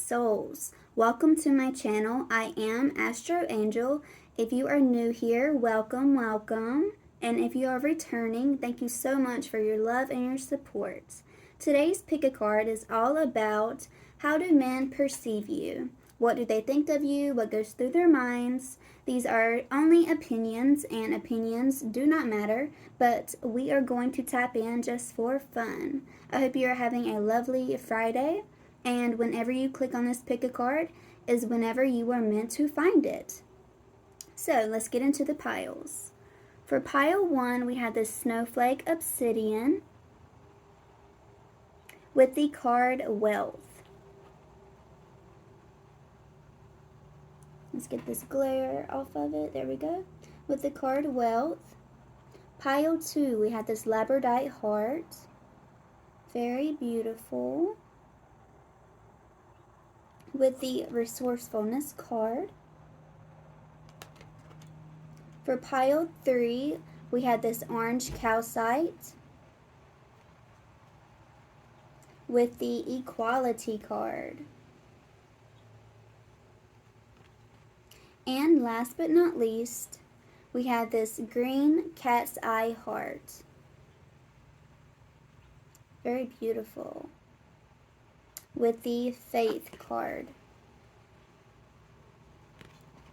souls. Welcome to my channel. I am Astro Angel. If you are new here, welcome, welcome. And if you are returning, thank you so much for your love and your support. Today's pick a card is all about how do men perceive you? What do they think of you? What goes through their minds? These are only opinions, and opinions do not matter, but we are going to tap in just for fun. I hope you are having a lovely Friday, and whenever you click on this pick a card is whenever you are meant to find it. So let's get into the piles. For pile 1, we have this Snowflake Obsidian with the card Wealth. Let's get this glare off of it. There we go. With the card Wealth. Pile 2, we have this Labradorite heart. Very beautiful. With the Resourcefulness card. For pile 3, we have this orange Calcite with the Equality card. And last but not least, we have this green Cat's Eye heart. Very beautiful. With the Faith card.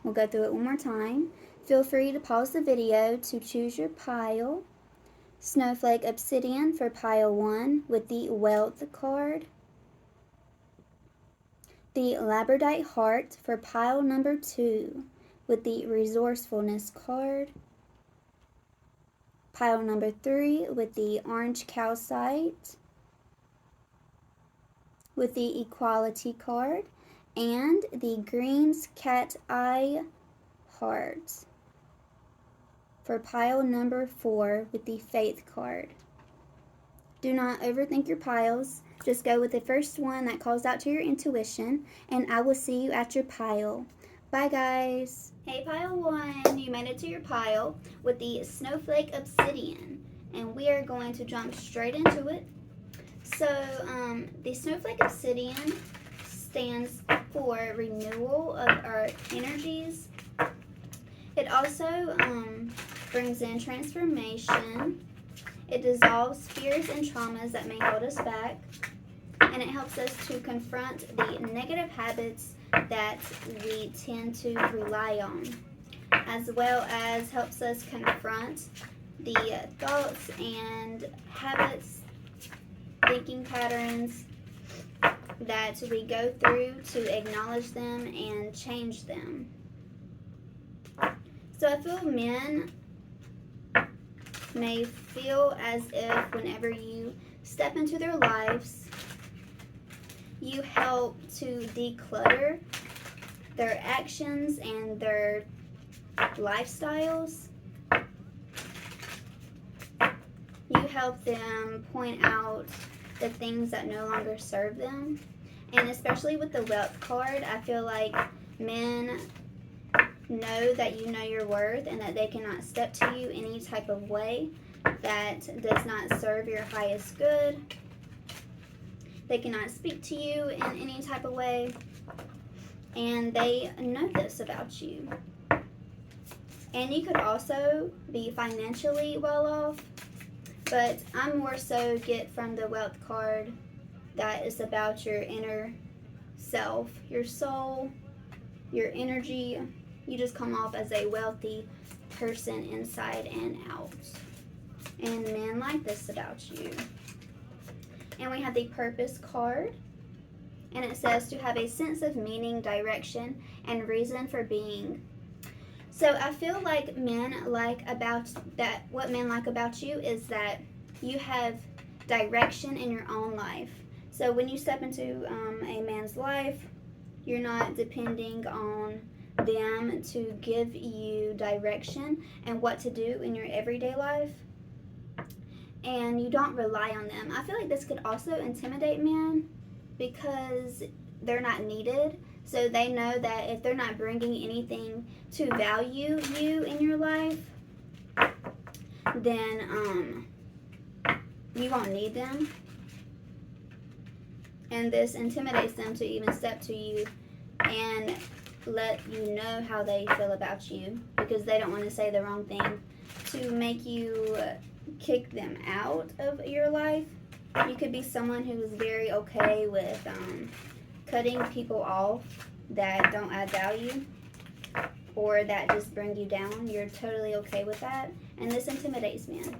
We'll go through it one more time. Feel free to pause the video to choose your pile. Snowflake Obsidian for pile 1 with the Wealth card. The Labradorite heart for pile number 2 with the Resourcefulness card. Pile number 3 with the orange Calcite with the Equality card, and the green's Cat Eye heart for pile number 4 with the Faith card. Do not overthink your piles. Just go with the first one that calls out to your intuition, and I will see you at your pile. Bye, guys. Hey, pile 1, you made it to your pile with the Snowflake Obsidian, and we are going to jump straight into it. So, the Snowflake Obsidian stands for renewal of our energies. It also brings in transformation. It dissolves fears and traumas that may hold us back. And it helps us to confront the negative habits that we tend to rely on, as well as helps us confront the thoughts and habits, thinking patterns that we go through, to acknowledge them and change them. So I feel men may feel as if whenever you step into their lives, you help to declutter their actions and their lifestyles. You help them point out the things that no longer serve them. And especially with the Wealth card, I feel like men know that you know your worth and that they cannot step to you any type of way that does not serve your highest good. They cannot speak to you in any type of way, and they know this about you. And you could also be financially well off, but I more so get from the Wealth card that is about your inner self, your soul, your energy. You just come off as a wealthy person inside and out. And men like this about you. And we have the Purpose card. And it says to have a sense of meaning, direction, and reason for being. So I feel like what men like about you is that you have direction in your own life. So when you step into a man's life, you're not depending on them to give you direction and what to do in your everyday life, and you don't rely on them. I feel like this could also intimidate men because they're not needed. So they know that if they're not bringing anything to value you in your life, then you won't need them. And this intimidates them to even step to you and let you know how they feel about you, because they don't want to say the wrong thing to make you kick them out of your life. You could be someone who is very okay with cutting people off that don't add value or that just bring you down. You're totally okay with that, and this intimidates men.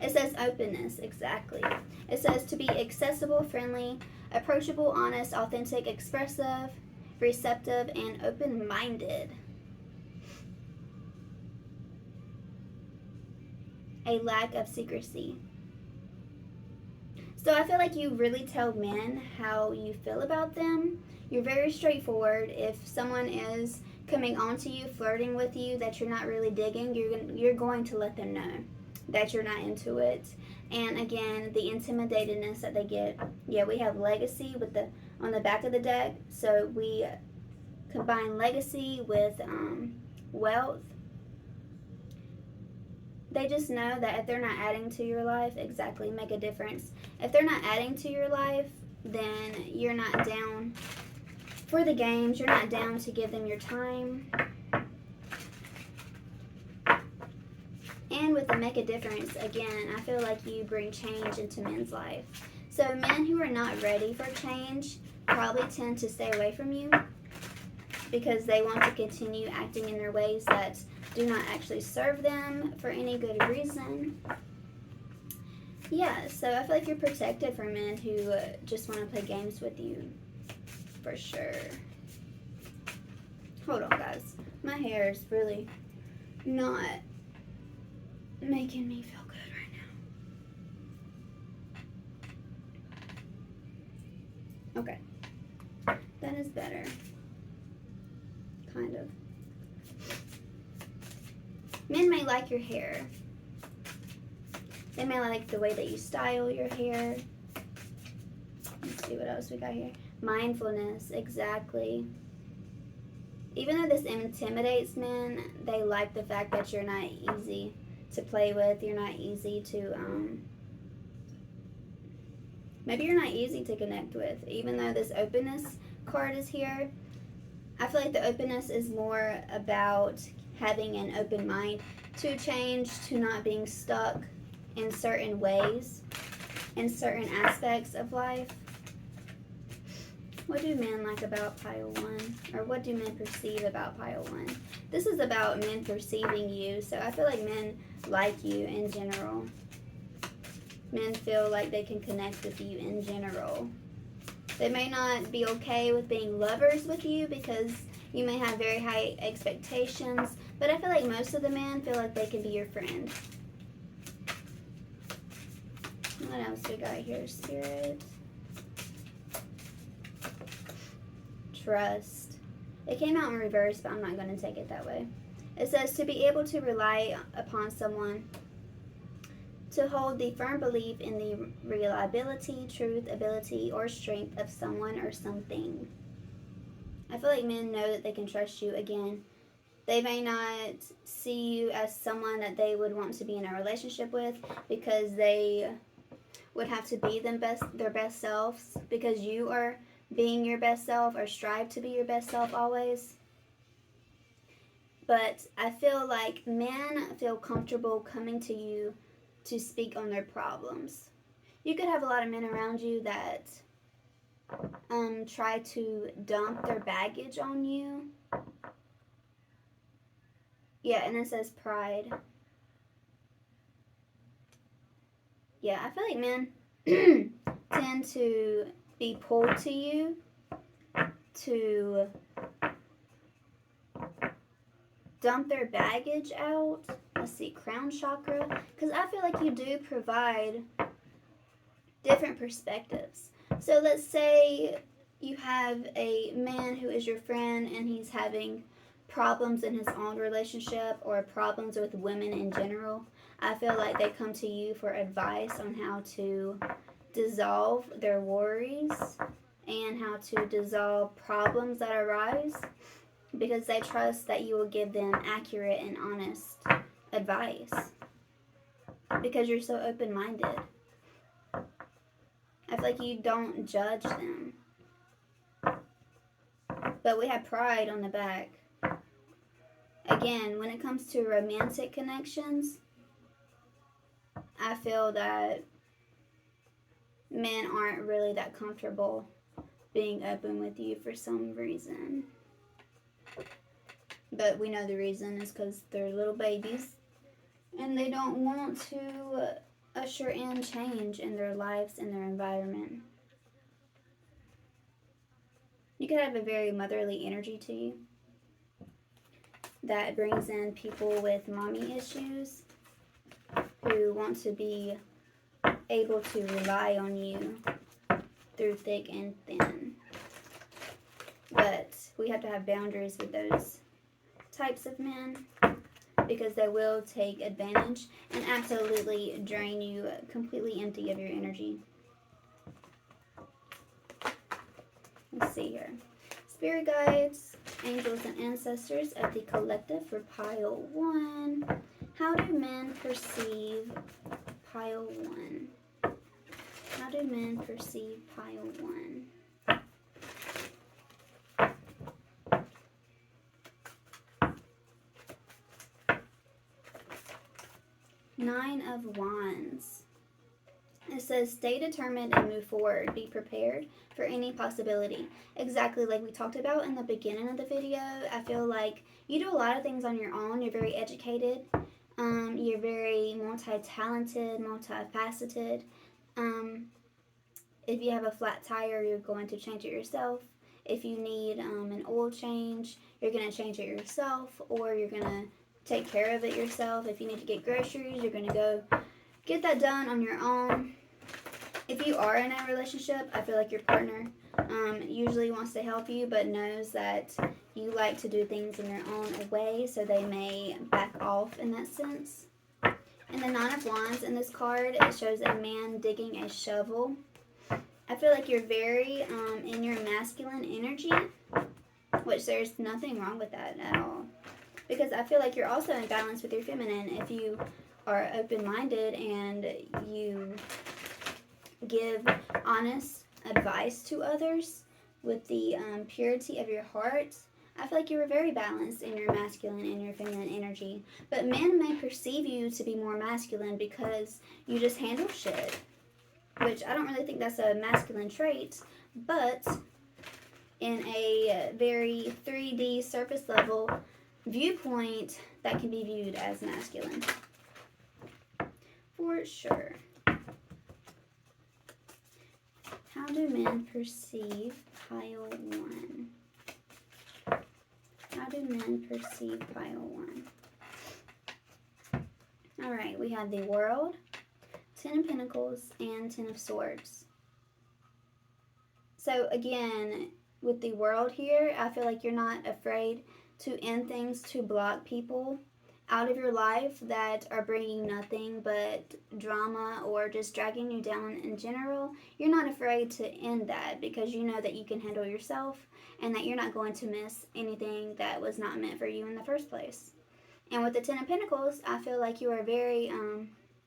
It says openness, exactly. It says to be accessible, friendly, approachable, honest, authentic, expressive, receptive, and open-minded. A lack of secrecy. So I feel like you really tell men how you feel about them. You're very straightforward. If someone is coming on to you, flirting with you, that you're not really digging, you're going to let them know that you're not into it. And again, the intimidatedness that they get. Yeah, we have legacy with the on the back of the deck. So we combine legacy with wealth. They just know that if they're not adding to your life, exactly, make a difference. If they're not adding to your life, then you're not down for the games. You're not down to give them your time. And with the make a difference, again, I feel like you bring change into men's life. So men who are not ready for change probably tend to stay away from you because they want to continue acting in their ways that do not actually serve them for any good reason. Yeah, so I feel like you're protected from men who just want to play games with you, for sure. Hold on, guys. My hair is really not making me feel good right now. Okay. That is better. Kind of. Men may like your hair. They may like the way that you style your hair. Let's see what else we got here. Mindfulness, exactly. Even though this intimidates men, they like the fact that you're not easy to play with. You're not easy to, maybe you're not easy to connect with. Even though this openness card is here, I feel like the openness is more about having an open mind to change, to not being stuck in certain ways, in certain aspects of life. What do men like about pile one? Or what do men perceive about pile one? This is about men perceiving you, so I feel like men like you in general. Men feel like they can connect with you in general. They may not be okay with being lovers with you because you may have very high expectations, but I feel like most of the men feel like they can be your friend. What else we got here, Spirit? Trust. It came out in reverse, but I'm not going to take it that way. It says to be able to rely upon someone, to hold the firm belief in the reliability, truth, ability, or strength of someone or something. I feel like men know that they can trust you. Again, they may not see you as someone that they would want to be in a relationship with because they would have to be their best selves because you are being your best self or strive to be your best self always. But I feel like men feel comfortable coming to you to speak on their problems. You could have a lot of men around you that try to dump their baggage on you. Yeah, and it says pride. Yeah, I feel like men tend to be pulled to you to dump their baggage out. Let's see, crown chakra. Because I feel like you do provide different perspectives. So let's say you have a man who is your friend and he's having problems in his own relationship or problems with women in general. I feel like they come to you for advice on how to dissolve their worries and how to dissolve problems that arise because they trust that you will give them accurate and honest advice because you're so open-minded. I feel like you don't judge them. But we have pride on the back. Again, when it comes to romantic connections, I feel that men aren't really that comfortable being open with you for some reason. But we know the reason is because they're little babies and they don't want to usher in change in their lives and their environment. You could have a very motherly energy to you that brings in people with mommy issues who want to be able to rely on you through thick and thin. But we have to have boundaries with those types of men because they will take advantage and absolutely drain you completely empty of your energy. Let's see here. Spirit guides, angels, and ancestors of the collective for pile 1. How do men perceive pile 1? How do men perceive pile 1? Nine of Wands. It says, stay determined and move forward. Be prepared for any possibility. Exactly like we talked about in the beginning of the video. I feel like you do a lot of things on your own. You're very educated. You're very multi-talented, multifaceted. If you have a flat tire, you're going to change it yourself. If you need an oil change, you're going to change it yourself, or you're going to take care of it yourself. If you need to get groceries, you're going to go get that done on your own. If you are in a relationship, I feel like your partner usually wants to help you, but knows that you like to do things in your own way, so they may back off in that sense. And the Nine of Wands in this card, it shows a man digging a shovel. I feel like you're very in your masculine energy, which there's nothing wrong with that at all. Because I feel like you're also in balance with your feminine if you are open-minded and you give honest advice to others with the purity of your heart. I feel like you were very balanced in your masculine and your feminine energy. But men may perceive you to be more masculine because you just handle shit, which I don't really think that's a masculine trait, but in a very 3D surface level viewpoint, that can be viewed as masculine. For sure. How do men perceive pile 1? How do men perceive pile 1? Alright, we have the World, 10 of Pentacles, and 10 of Swords. So again, with the World here, I feel like you're not afraid to end things, to block people out of your life that are bringing nothing but drama or just dragging you down in general. You're not afraid to end that because you know that you can handle yourself and that you're not going to miss anything that was not meant for you in the first place. And with the 10 of Pentacles, I feel like you are very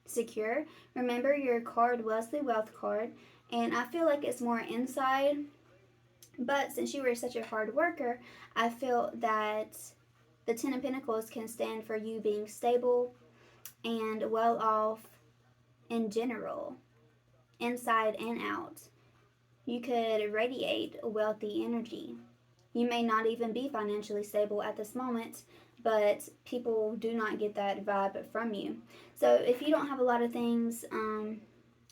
secure. Remember, your card was the Wealth card, and I feel like it's more inside. But since you were such a hard worker, I feel that the 10 of Pentacles can stand for you being stable and well off in general, inside and out. You could radiate wealthy energy. You may not even be financially stable at this moment, but people do not get that vibe from you. So if you don't have a lot of things,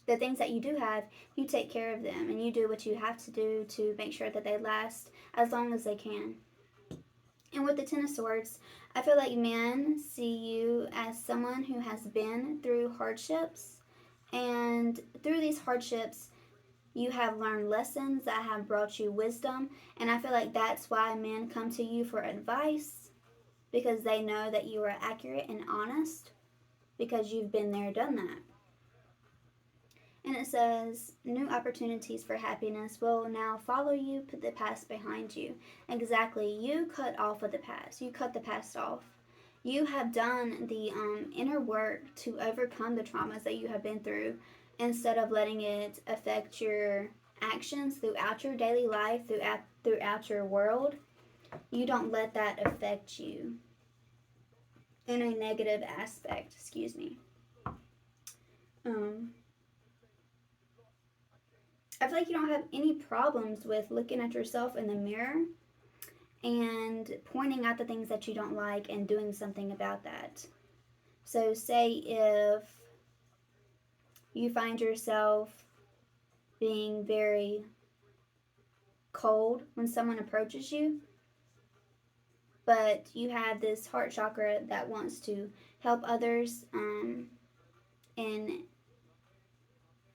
the things that you do have, you take care of them and you do what you have to do to make sure that they last as long as they can. And with the 10 of Swords, I feel like men see you as someone who has been through hardships, and through these hardships, you have learned lessons that have brought you wisdom, and I feel like that's why men come to you for advice, because they know that you are accurate and honest, because you've been there, done that. And it says, new opportunities for happiness will now follow you, put the past behind you. Exactly. You cut off with the past. You cut the past off. You have done the inner work to overcome the traumas that you have been through instead of letting it affect your actions throughout your daily life, throughout your world. You don't let that affect you in a negative aspect. Excuse me. I feel like you don't have any problems with looking at yourself in the mirror and pointing out the things that you don't like and doing something about that. So say if you find yourself being very cold when someone approaches you, but you have this heart chakra that wants to help others in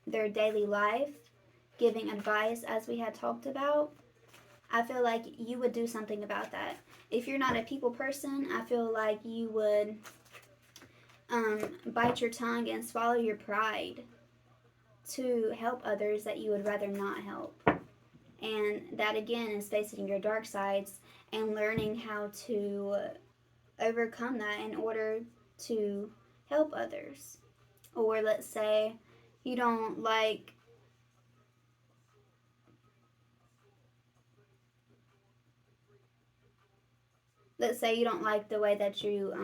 their daily life, giving advice as we had talked about, I feel like you would do something about that. If you're not a people person, I feel like you would bite your tongue and swallow your pride to help others that you would rather not help. And that again is facing your dark sides and learning how to overcome that in order to help others. Or let's say you don't like the way that you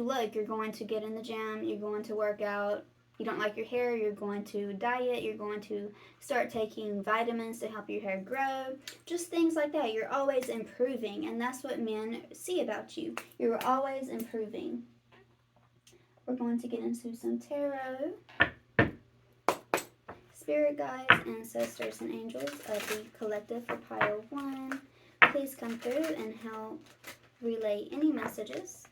look. You're going to get in the gym, you're going to work out. You don't like your hair, you're going to diet, you're going to start taking vitamins to help your hair grow. Just things like that. You're always improving, and that's what men see about you. You're always improving. We're going to get into some tarot. Spirit guides, ancestors, and angels of the collective for pile 1. Please come through and help relay any messages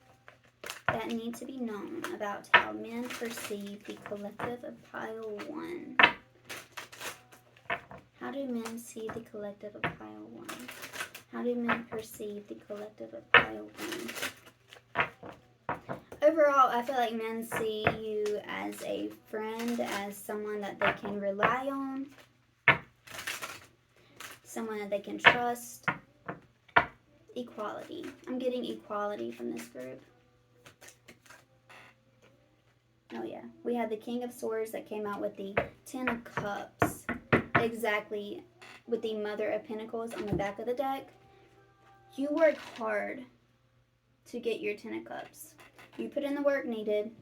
that need to be known about how men perceive the collective of pile 1. How do men see the collective of pile 1? How do men perceive the collective of pile 1? Overall, I feel like men see you as a friend, as someone that they can rely on, someone that they can trust. Equality. I'm getting equality from this group. Oh yeah, we had the King of Swords that came out with the 10 of Cups, exactly, with the Mother of Pentacles on the back of the deck. You work hard to get your 10 of Cups. You put in the work needed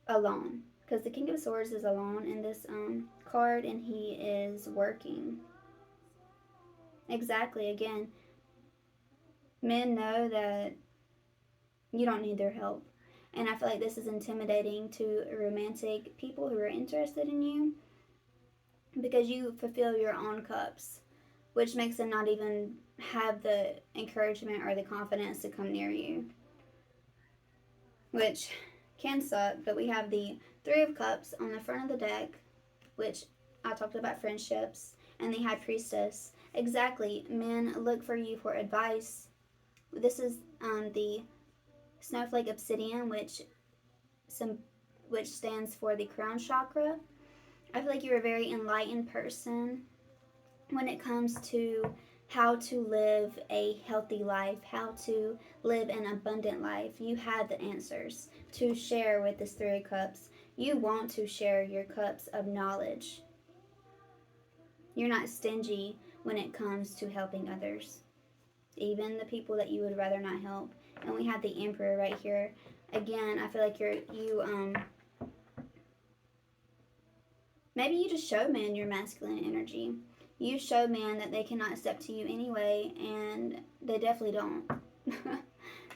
alone, because the King of Swords is alone in this card, and he is working. Exactly, again, men know that you don't need their help. And I feel like this is intimidating to romantic people who are interested in you, because you fulfill your own cups, which makes them not even have the encouragement or the confidence to come near you, which can suck. But we have the 3 of Cups on the front of the deck, which I talked about friendships, and the High Priestess. Exactly, men look for you for advice. This is the Snowflake Obsidian, which stands for the crown chakra. I feel like you're a very enlightened person when it comes to how to live a healthy life, how to live an abundant life. You have the answers to share with this 3 of Cups. You want to share your cups of knowledge. You're not stingy when it comes to helping others, even the people that you would rather not help. And we have the Emperor right here. Again, I feel like maybe you just show men your masculine energy. You show men that they cannot step to you anyway, and they definitely don't.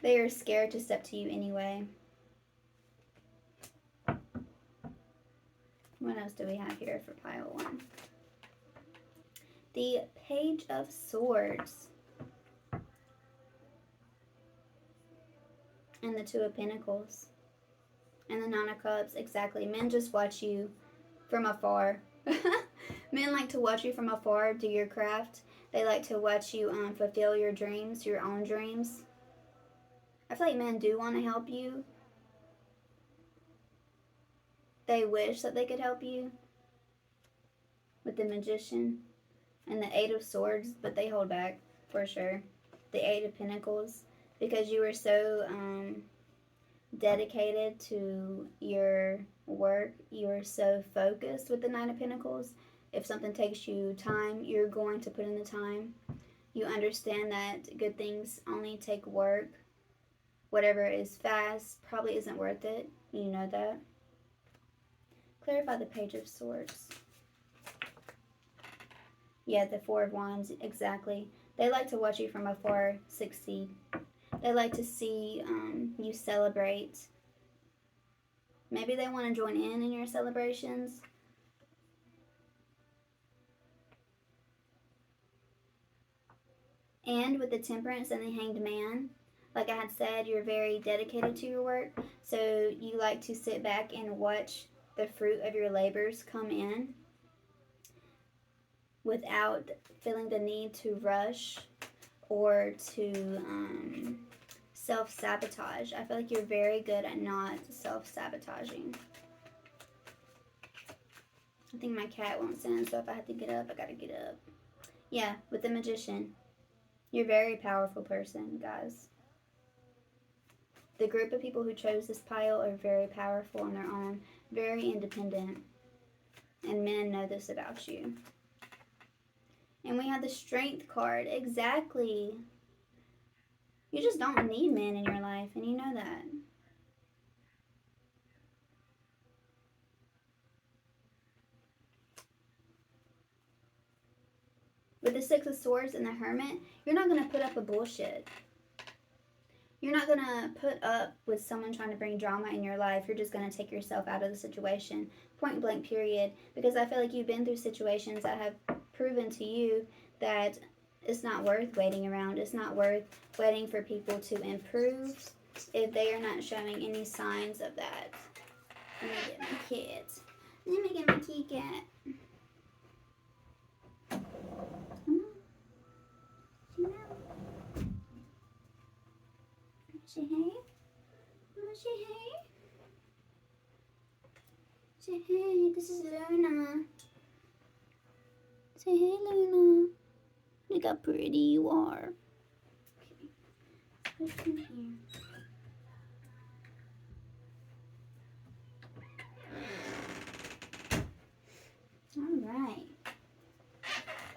They are scared to step to you anyway. What else do we have here for pile 1? The Page of Swords. And the 2 of Pentacles. And the 9 of Cups. Exactly. Men just watch you from afar. Men like to watch you from afar do your craft. They like to watch you fulfill your dreams, your own dreams. I feel like men do want to help you. They wish that they could help you with the Magician and the 8 of Swords, but they hold back for sure. The 8 of Pentacles, because you were so dedicated to your work. You're so focused with the Nine of Pentacles. If something takes you time, you're going to put in the time. You understand that good things only take work. Whatever is fast probably isn't worth it. You know that. Clarify the Page of Swords. Yeah, the Four of Wands, exactly. They like to watch you from afar succeed. They like to see you celebrate. Maybe they want to join in your celebrations. And with the Temperance and the Hanged Man, like I had said, you're very dedicated to your work. So you like to sit back and watch the fruit of your labors come in without feeling the need to rush or to self-sabotage. I feel like you're very good at not self-sabotaging. I think my cat won't stand, so if I have to get up, I gotta get up. Yeah, with the Magician. You're a very powerful person, guys. The group of people who chose this pile are very powerful on their own, very independent, and men know this about you. And we have the Strength card. Exactly. You just don't need men in your life, and you know that. With the Six of Swords and the Hermit, you're not going to put up with bullshit. You're not going to put up with someone trying to bring drama in your life. You're just going to take yourself out of the situation. Point blank, period. Because I feel like you've been through situations that have proven to you that it's not worth waiting around. It's not worth waiting for people to improve if they are not showing any signs of that. Let me get my kids. Let me get my kitty cat. Say hey. Say hey. Say hey. This is Luna. Say hey, Luna. Look how pretty you are. Okay. Let's put in here. All right.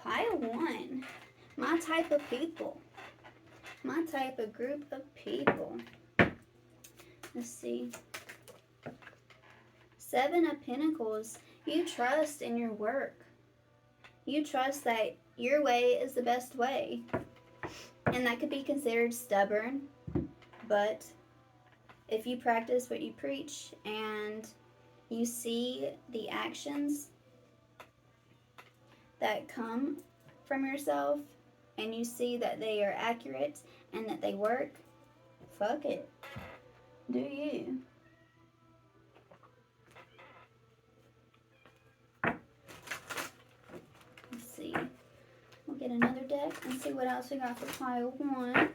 Pile 1. My type of people. My type of group of people. Let's see. 7 of Pentacles. You trust in your work. You trust that your way is the best way. And that could be considered stubborn. But if you practice what you preach and you see the actions that come from yourself and you see that they are accurate and that they work, fuck it. Do you? Let's see. We'll get another deck and see what else we got for pile 1.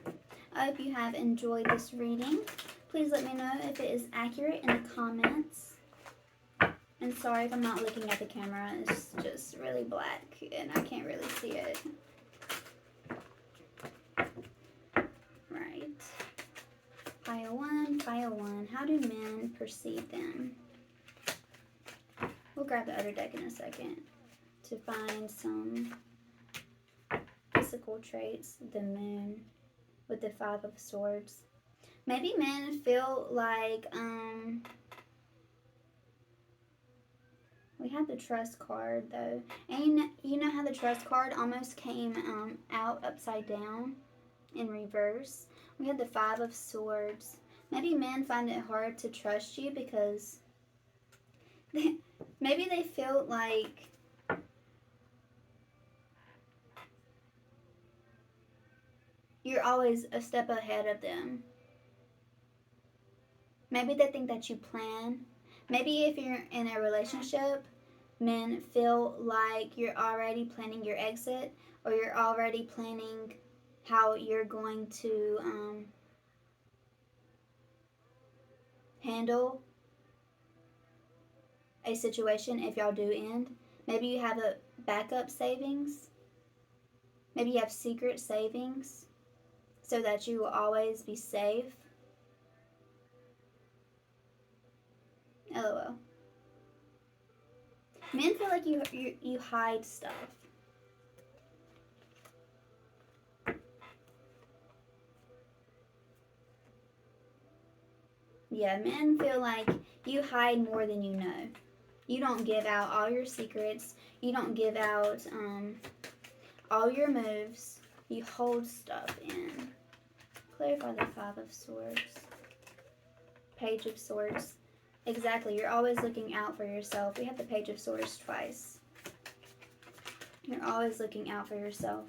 I hope you have enjoyed this reading. Please let me know if it is accurate in the comments. And sorry if I'm not looking at the camera. It's just really black and I can't really see it. Right. Pile 1, pile 1. How do men perceive them? We'll grab the other deck in a second to find some physical traits. The Moon with the 5 of Swords. Maybe men feel like, we have the Trust card though. And you know how the Trust card almost came out upside down in reverse? We had the 5 of Swords. Maybe men find it hard to trust you because maybe they feel like you're always a step ahead of them. Maybe they think that you plan. Maybe if you're in a relationship, men feel like you're already planning your exit or you're already planning how you're going to handle a situation if y'all do end. Maybe you have a backup savings. Maybe you have secret savings so that you will always be safe. LOL. Men feel like you hide stuff. Yeah, men feel like you hide more than you know. You don't give out all your secrets. You don't give out all your moves. You hold stuff in. Clarify the Five of Swords. Page of Swords. Exactly. You're always looking out for yourself. We have the Page of Swords twice. You're always looking out for yourself.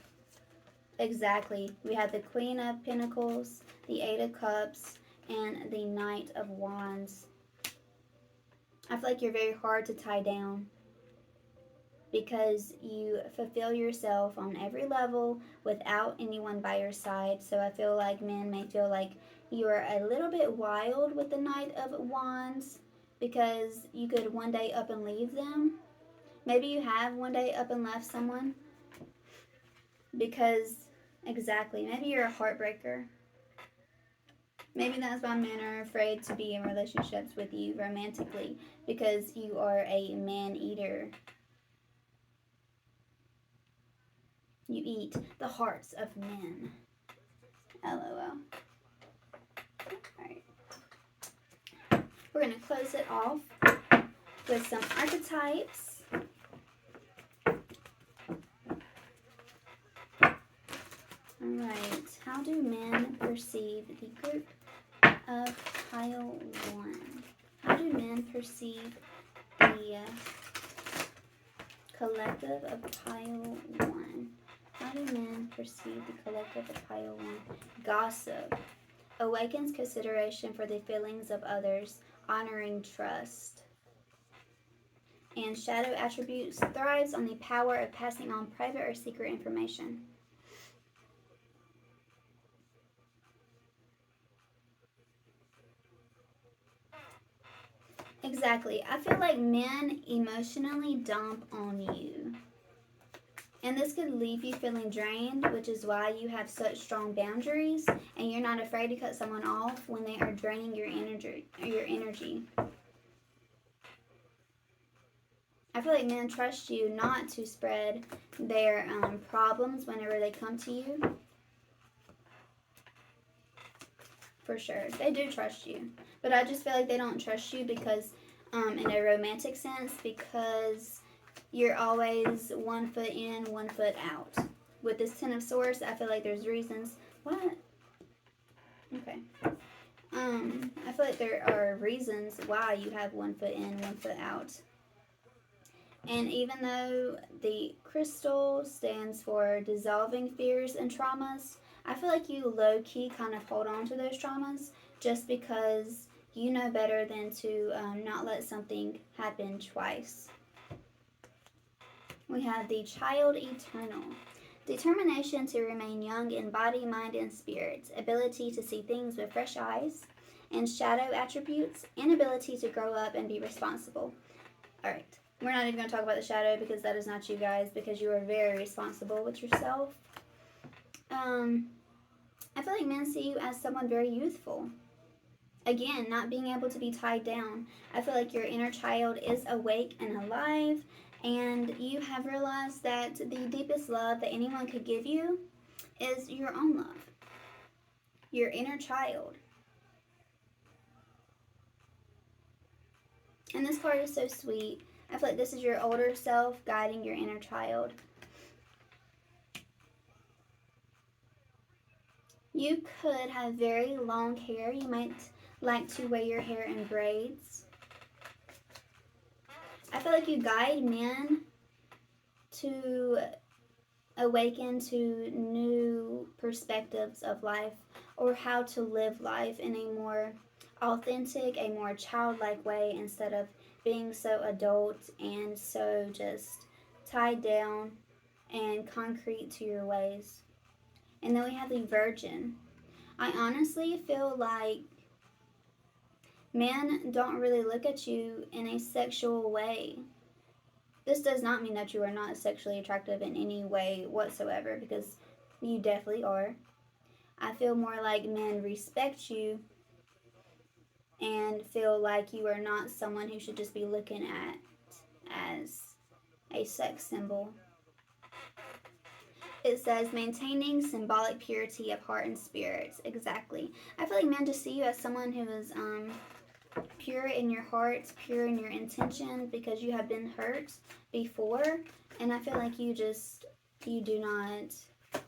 Exactly. We have the Queen of Pentacles, the Eight of Cups, and the Knight of Wands. I feel like you're very hard to tie down because you fulfill yourself on every level without anyone by your side. So I feel like men may feel like you are a little bit wild with the Knight of Wands because you could one day up and leave them. Maybe you have one day up and left someone because, exactly, maybe you're a heartbreaker. Maybe that's why men are afraid to be in relationships with you romantically, because you are a man-eater. You eat the hearts of men. LOL. Alright. We're going to close it off with some archetypes. Alright. How do men perceive the group of pile 1? How do men perceive the collective of pile 1? How do men perceive the collective of pile 1? Gossip. Awakens consideration for the feelings of others, honoring trust. And shadow attributes thrives on the power of passing on private or secret information. Exactly. I feel like men emotionally dump on you. And this could leave you feeling drained, which is why you have such strong boundaries and you're not afraid to cut someone off when they are draining your energy. I feel like men trust you not to spread their problems whenever they come to you. For sure. They do trust you. But I just feel like they don't trust you because, in a romantic sense, because you're always 1 foot in, 1 foot out. With this Ten of Swords, I feel like there's reasons. What? Okay. I feel like there are reasons why you have 1 foot in, 1 foot out. And even though the crystal stands for dissolving fears and traumas, I feel like you low-key kind of hold on to those traumas just because you know better than to not let something happen twice. We have the Child Eternal. Determination to remain young in body, mind, and spirit. Ability to see things with fresh eyes. And shadow attributes. Inability to grow up and be responsible. Alright. We're not even going to talk about the shadow because that is not you guys, because you are very responsible with yourself. I feel like men see you as someone very youthful. Again, not being able to be tied down. I feel like your inner child is awake and alive, and you have realized that the deepest love that anyone could give you is your own love. Your inner child. And this card is so sweet. I feel like this is your older self guiding your inner child. You could have very long hair. You might like to wear your hair in braids. I feel like you guide men to awaken to new perspectives of life, or how to live life in a more authentic, a more childlike way, instead of being so adult and so just tied down and concrete to your ways. And then we have the Virgin. I honestly feel like men don't really look at you in a sexual way. This does not mean that you are not sexually attractive in any way whatsoever, because you definitely are. I feel more like men respect you and feel like you are not someone who should just be looking at as a sex symbol. It says maintaining symbolic purity of heart and spirits. Exactly. I feel like men just see you as someone who is pure in your heart, pure in your intentions, because you have been hurt before, and I feel like you do not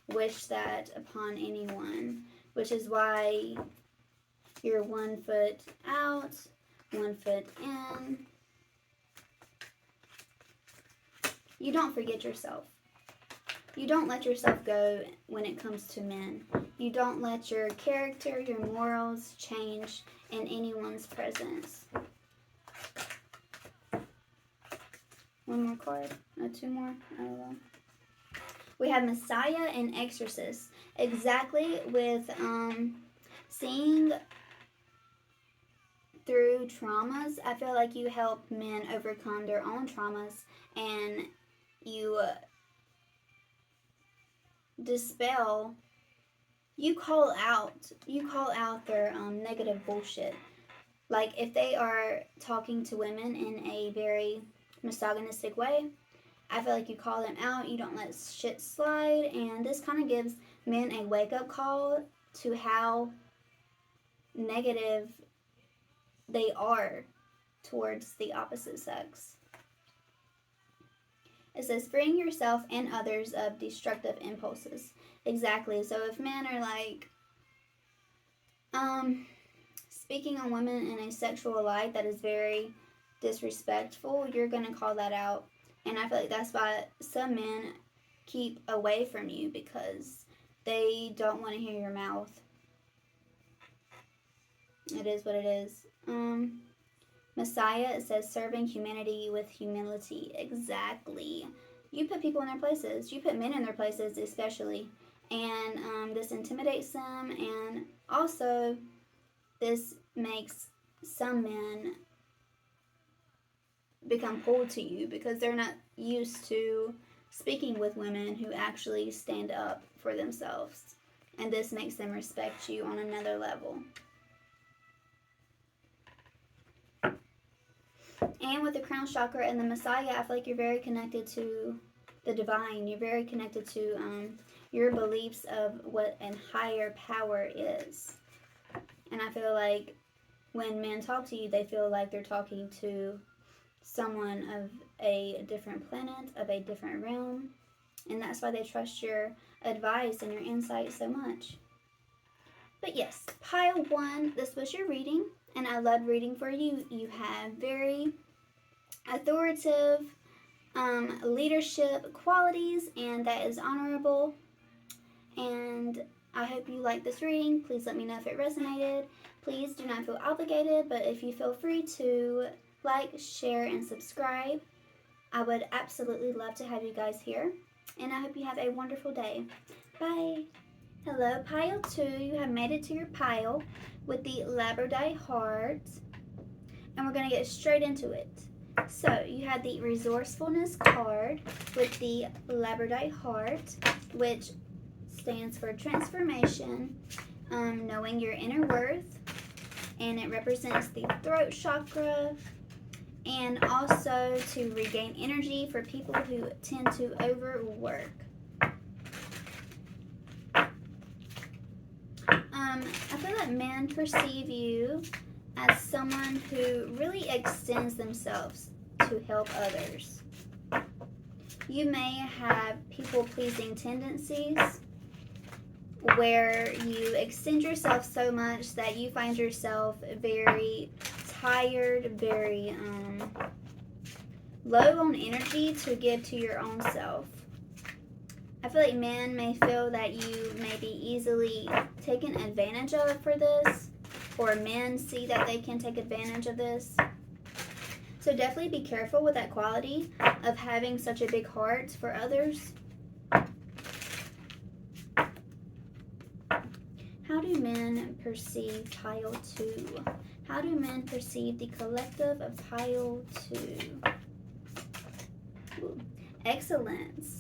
wish that upon anyone, which is why you're 1 foot out, 1 foot in. You don't forget yourself. You don't let yourself go when it comes to men. You don't let your character, your morals change in anyone's presence. One more card? No, 2 more? I don't know. We have Messiah and Exorcist. Exactly, with seeing through traumas, I feel like you help men overcome their own traumas, and you dispel, you call out their negative bullshit. Like, if they are talking to women in a very misogynistic way, I feel like you call them out, you don't let shit slide, and this kind of gives men a wake-up call to how negative they are towards the opposite sex. It says, freeing yourself and others of destructive impulses. Exactly. So if men are like, speaking on women in a sexual light that is very disrespectful, you're going to call that out. And I feel like that's why some men keep away from you, because they don't want to hear your mouth. It is what it is. Messiah, it says, serving humanity with humility. Exactly. You put people in their places. You put men in their places, especially. And this intimidates them. And also, this makes some men become pulled to you because they're not used to speaking with women who actually stand up for themselves. And this makes them respect you on another level. And with the crown chakra and the Messiah, I feel like you're very connected to the divine. You're very connected to your beliefs of what a higher power is. And I feel like when men talk to you, they feel like they're talking to someone of a different planet, of a different realm. And that's why they trust your advice and your insight so much. But yes, pile 1, this was your reading. And I love reading for you. You have very authoritative leadership qualities, and that is honorable. And I hope you like this reading. Please let me know if it resonated. Please do not feel obligated, but if you feel free to like, share, and subscribe, I would absolutely love to have you guys here. And I hope you have a wonderful day. Bye. Hello, pile 2. You have made it to your pile with the Labradorite heart, and we're going to get straight into it. So you had the resourcefulness card with the Labradorite heart, which stands for transformation, knowing your inner worth, and it represents the throat chakra, and also to regain energy for people who tend to overwork. I feel like men perceive you as someone who really extends themselves to help others. You may have people-pleasing tendencies where you extend yourself so much that you find yourself very tired, very low on energy to give to your own self. I feel like men may feel that you may be easily taken advantage of for this, or men see that they can take advantage of this. So definitely be careful with that quality of having such a big heart for others. How do men perceive pile 2? How do men perceive the collective of pile 2? Ooh. Excellence.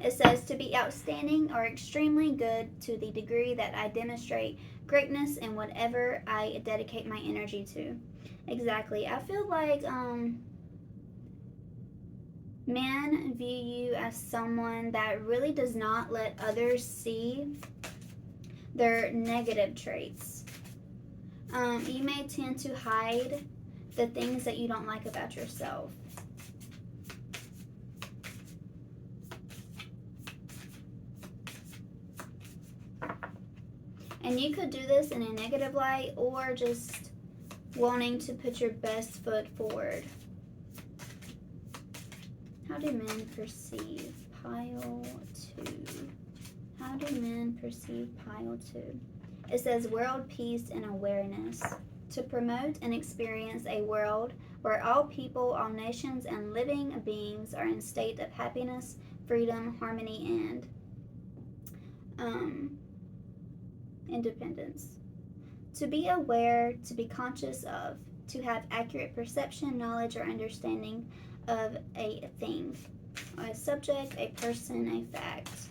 It says to be outstanding or extremely good to the degree that I demonstrate greatness in whatever I dedicate my energy to. Exactly. I feel like men view you as someone that really does not let others see their negative traits. You may tend to hide the things that you don't like about yourself. And you could do this in a negative light or just wanting to put your best foot forward. How do men perceive pile 2? How do men perceive pile 2? It says world peace and awareness. To promote and experience a world where all people, all nations, and living beings are in state of happiness, freedom, harmony, and independence. To be aware, to be conscious of, to have accurate perception, knowledge, or understanding of a thing, a subject, a person, a fact.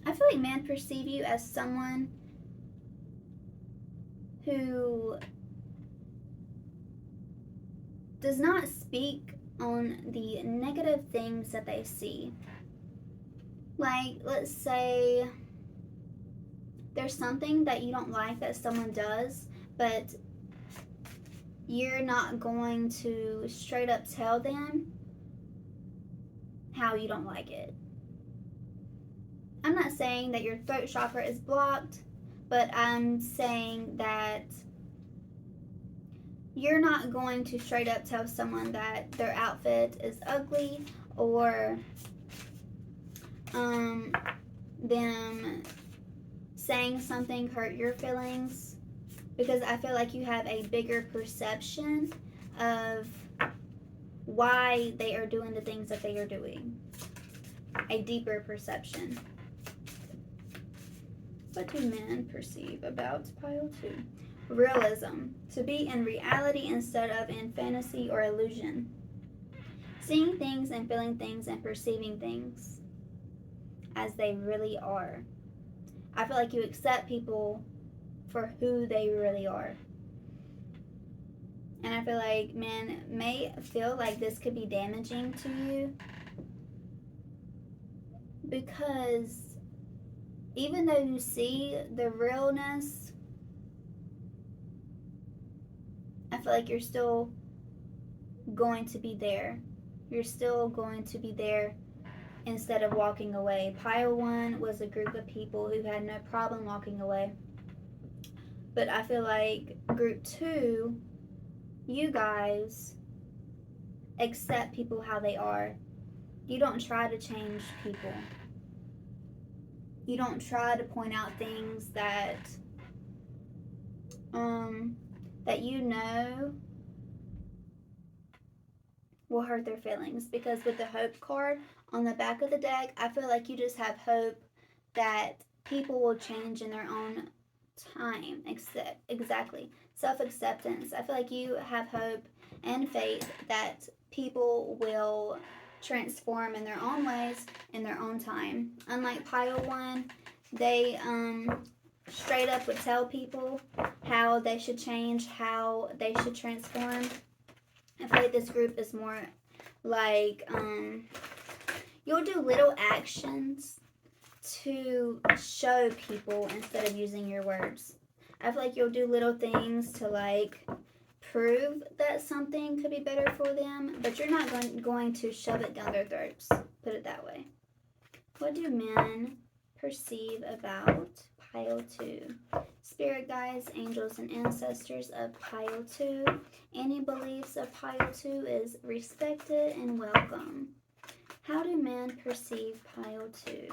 I feel like men perceive you as someone who does not speak on the negative things that they see. Like, let's say there's something that you don't like that someone does, but you're not going to straight up tell them how you don't like it. I'm not saying that your throat chakra is blocked, but I'm saying that you're not going to straight up tell someone that their outfit is ugly, or them saying something hurt your feelings, because I feel like you have a bigger perception of why they are doing the things that they are doing. A deeper perception. What do men perceive about pile 2? Realism. To be in reality instead of in fantasy or illusion. Seeing things and feeling things and perceiving things as they really are. I feel like you accept people for who they really are. And I feel like men may feel like this could be damaging to you, because even though you see the realness, I feel like you're still going to be there. You're still going to be there instead of walking away. Pile 1 was a group of people who had no problem walking away. But I feel like group 2, you guys accept people how they are. You don't try to change people. You don't try to point out things that that you know will hurt their feelings. Because with the hope card on the back of the deck, I feel like you just have hope that people will change in their own time. Exactly. Self-acceptance. I feel like you have hope and faith that people will transform in their own ways, in their own time. Unlike pile 1, they straight up would tell people how they should change, how they should transform. I feel like this group is more like you'll do little actions to show people instead of using your words. I feel like you'll do little things to like prove that something could be better for them, but you're not going to shove it down their throats. Put it that way. What do men perceive about pile 2? Spirit guides, angels, and ancestors of pile 2. Any beliefs of pile 2 is respected and welcome. How do men perceive pile 2?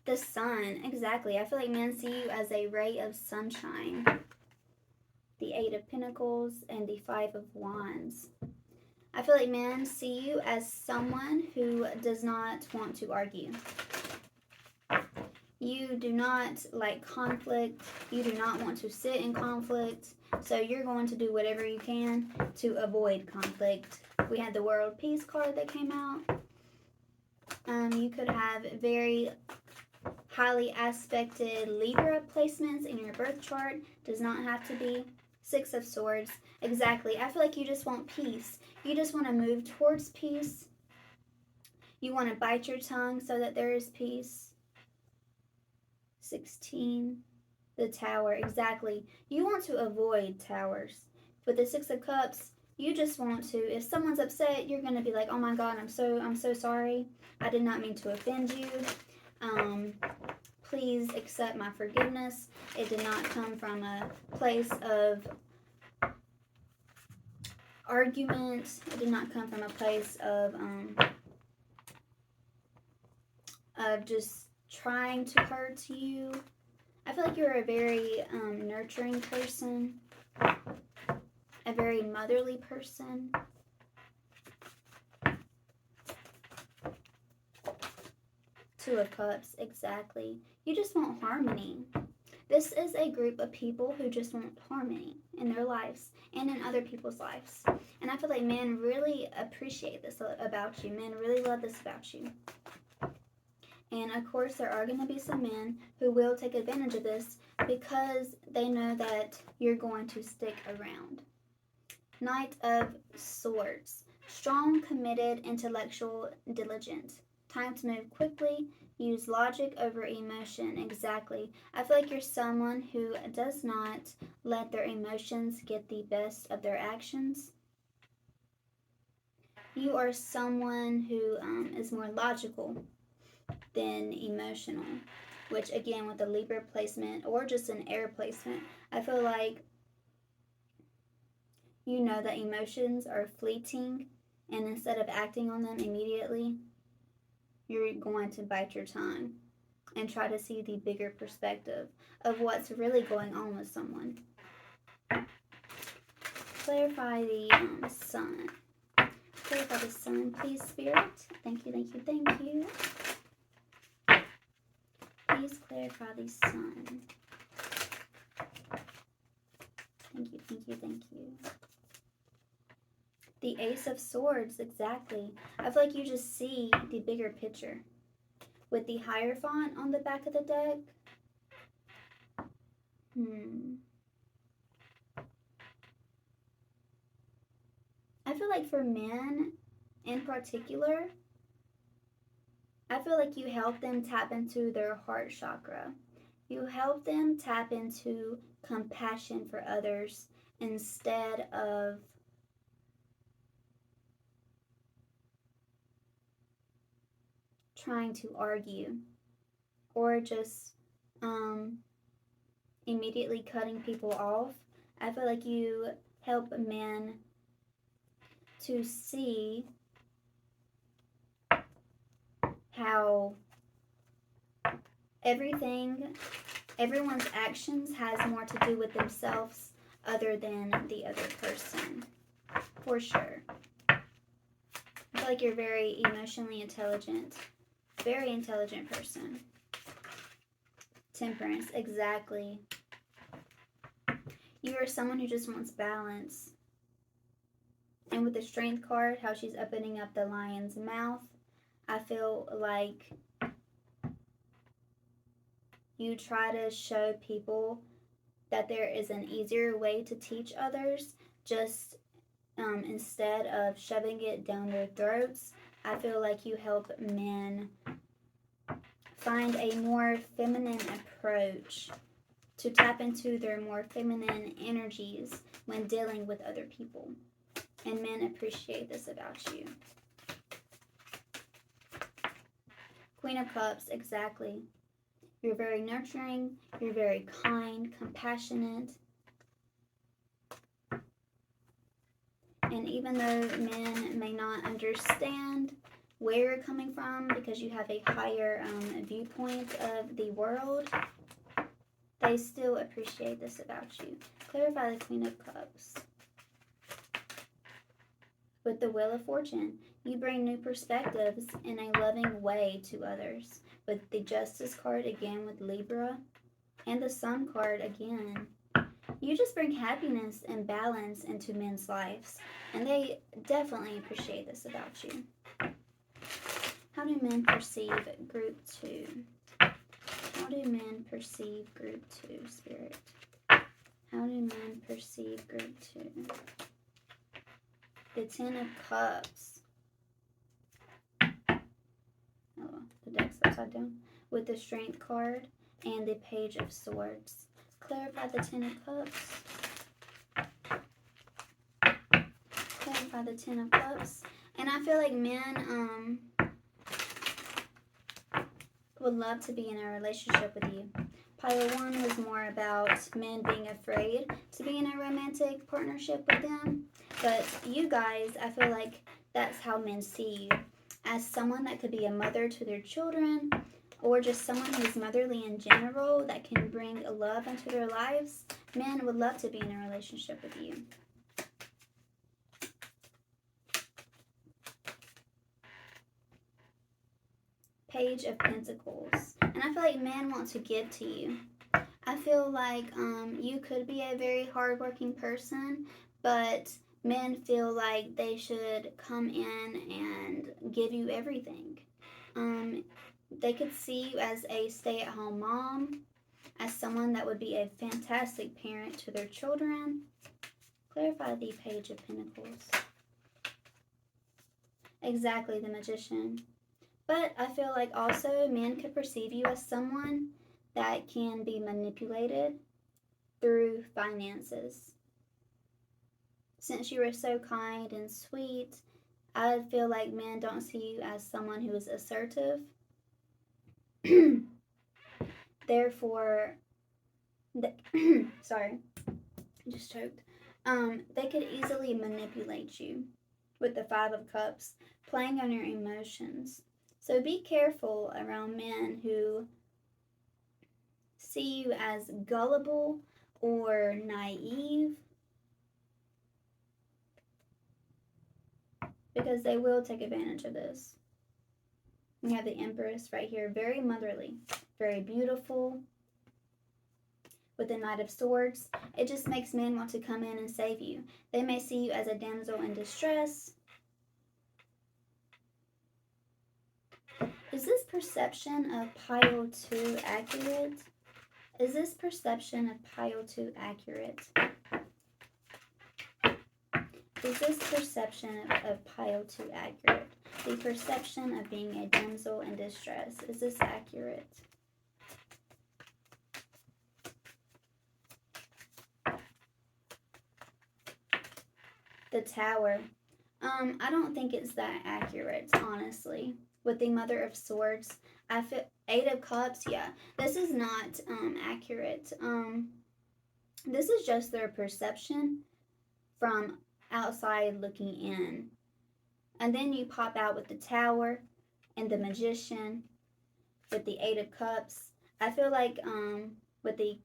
The sun, exactly. I feel like men see you as a ray of sunshine. The 8 of Pentacles and the 5 of Wands. I feel like men see you as someone who does not want to argue. You do not like conflict. You do not want to sit in conflict. So you're going to do whatever you can to avoid conflict. We had the World Peace card that came out. You could have very highly aspected Libra placements in your birth chart. Does not have to be. Six of Swords. Exactly. I feel like you just want peace. You just want to move towards peace. You want to bite your tongue so that there is peace. 16. The Tower. Exactly. You want to avoid towers. With the Six of Cups, you just want to, if someone's upset, you're going to be like, oh my God, I'm so sorry. I did not mean to offend you. Please accept my forgiveness. It did not come from a place of argument. It did not come from a place of just trying to hurt you. I feel like you're a very nurturing person, a very motherly person. Two of Cups, exactly. You just want harmony. This is a group of people who just want harmony in their lives and in other people's lives. And I feel like men really appreciate this about you. Men really love this about you. And of course, there are going to be some men who will take advantage of this because they know that you're going to stick around. Knight of Swords. Strong, committed, intellectual, diligent. Time to move quickly. Use logic over emotion. Exactly. I feel like you're someone who does not let their emotions get the best of their actions. You are someone who is more logical than emotional, which again with the Libra placement or just an air placement, I feel like you know that emotions are fleeting, and instead of acting on them immediately, you're going to bite your tongue and try to see the bigger perspective of what's really going on with someone. Clarify the sun. Clarify the sun, please, Spirit. Thank you, thank you, thank you. Please clarify the sun. Thank you, thank you, thank you. The Ace of Swords, exactly. I feel like you just see the bigger picture. With the Hierophant on the back of the deck. I feel like for men in particular, I feel like you help them tap into their heart chakra. You help them tap into compassion for others instead of trying to argue or just immediately cutting people off. I feel like you help men to see how everyone's actions has more to do with themselves other than the other person, for sure. I feel like you're very emotionally intelligent, very intelligent person. Temperance, exactly. You are someone who just wants balance. And with the Strength card, how she's opening up the lion's mouth, I feel like you try to show people that there is an easier way to teach others, just instead of shoving it down their throats. I feel like you help men find a more feminine approach to tap into their more feminine energies when dealing with other people. And men appreciate this about you. Queen of Cups, exactly. You're very nurturing, you're very kind, compassionate. And even though men may not understand where you're coming from because you have a higher viewpoint of the world, they still appreciate this about you. Clarify the Queen of Cups. With the Wheel of Fortune, you bring new perspectives in a loving way to others. With the Justice card again with Libra and the Sun card again, you just bring happiness and balance into men's lives, and they definitely appreciate this about you. How do men perceive group 2? How do men perceive group 2, Spirit? How do men perceive group 2? The 10 of Cups. Oh, the deck's upside down. With the Strength card and the Page of Swords. Clarify the 10 of Cups. Clarify the 10 of Cups. And I feel like men would love to be in a relationship with you. Pile 1 was more about men being afraid to be in a romantic partnership with them. But you guys, I feel like that's how men see you. As someone that could be a mother to their children, or just someone who's motherly in general that can bring love into their lives. Men would love to be in a relationship with you. Page of Pentacles. And I feel like men want to give to you. I feel like you could be a very hardworking person, but men feel like they should come in and give you everything. They could see you as a stay-at-home mom, as someone that would be a fantastic parent to their children. Clarify the Page of Pentacles. Exactly, the Magician. But I feel like also men could perceive you as someone that can be manipulated through finances. Since you are so kind and sweet, I feel like men don't see you as someone who is assertive. Therefore, sorry, I just choked. They could easily manipulate you with the 5 of Cups, playing on your emotions. So be careful around men who see you as gullible or naive, because they will take advantage of this. We have the Empress right here, very motherly, very beautiful. With the Knight of Swords, it just makes men want to come in and save you. They may see you as a damsel in distress. Is this perception of pile 2 accurate? Is this perception of pile 2 accurate? Is this perception of pile 2 accurate? The perception of being a damsel in distress, is this accurate? The Tower. I don't think it's that accurate, honestly. With the Mother of Swords, I feel 8 of Cups, yeah. This is not accurate. This is just their perception from outside looking in. And then you pop out with the Tower and the Magician with the 8 of Cups. I feel like with the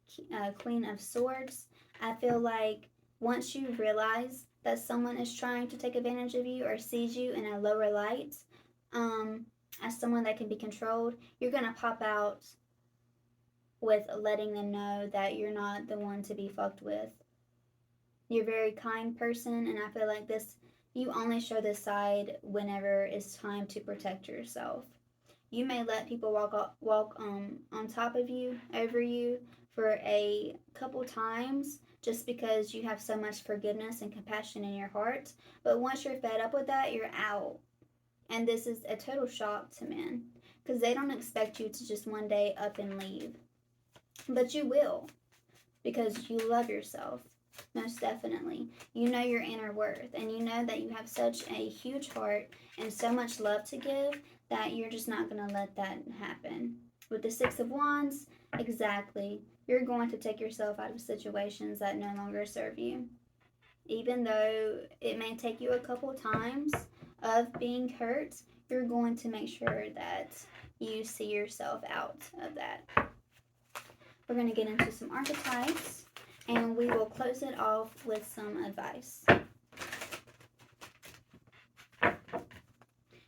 Queen of Swords, I feel like once you realize that someone is trying to take advantage of you or sees you in a lower light, as someone that can be controlled, you're going to pop out with letting them know that you're not the one to be fucked with. You're a very kind person, and I feel like this, you only show this side whenever it's time to protect yourself. You may let people walk on top of you, over you, for a couple times, just because you have so much forgiveness and compassion in your heart. But once you're fed up with that, you're out. And this is a total shock to men, because they don't expect you to just one day up and leave. But you will, because you love yourself, most definitely. You know your inner worth, and you know that you have such a huge heart and so much love to give that you're just not going to let that happen. With the 6 of Wands, exactly. You're going to take yourself out of situations that no longer serve you. Even though it may take you a couple times of being hurt, you're going to make sure that you see yourself out of that. We're going to get into some archetypes, and we will close it off with some advice.